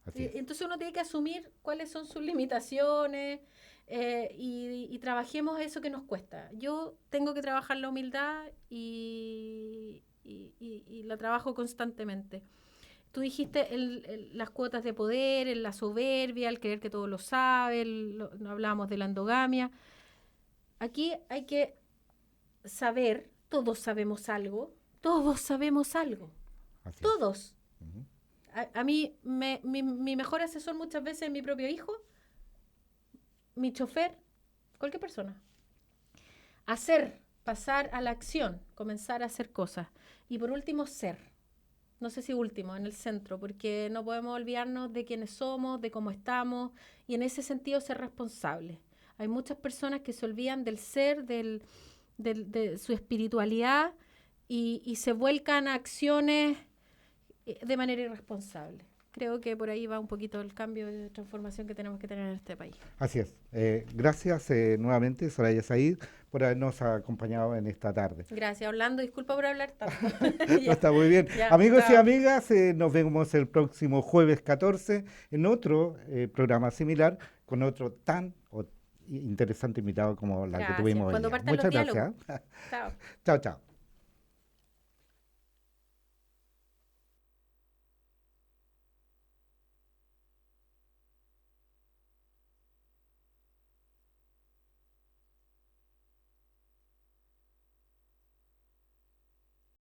Así es. Entonces uno tiene que asumir cuáles son sus limitaciones, y trabajemos eso que nos cuesta. Yo tengo que trabajar la humildad y la trabajo constantemente. Tú dijiste las cuotas de poder, la soberbia, el creer que todo lo sabe, no hablábamos de la endogamia. Aquí hay que saber, todos sabemos algo, Así es. todos. Ujú. A mí, mi mejor asesor muchas veces es mi propio hijo, mi chofer, cualquier persona. Hacer, pasar a la acción, comenzar a hacer cosas. Y por último, ser. No sé si último, en el centro, porque no podemos olvidarnos de quiénes somos, de cómo estamos, y en ese sentido ser responsables. Hay muchas personas que se olvidan del ser, de su espiritualidad, y se vuelcan a acciones de manera irresponsable. Creo que por ahí va un poquito el cambio de transformación que tenemos que tener en este país. Así es. Gracias nuevamente, Soraya Said, por habernos acompañado en esta tarde. Gracias, Orlando. Disculpa por hablar tanto. No, está muy bien. Ya, Amigos y chao. amigas, nos vemos el próximo jueves 14 en otro programa similar con otro tan interesante invitado como la que Gracias. tuvimos hoy Cuando día. partan los Muchas diálogos. gracias. Chao. Chao, chao.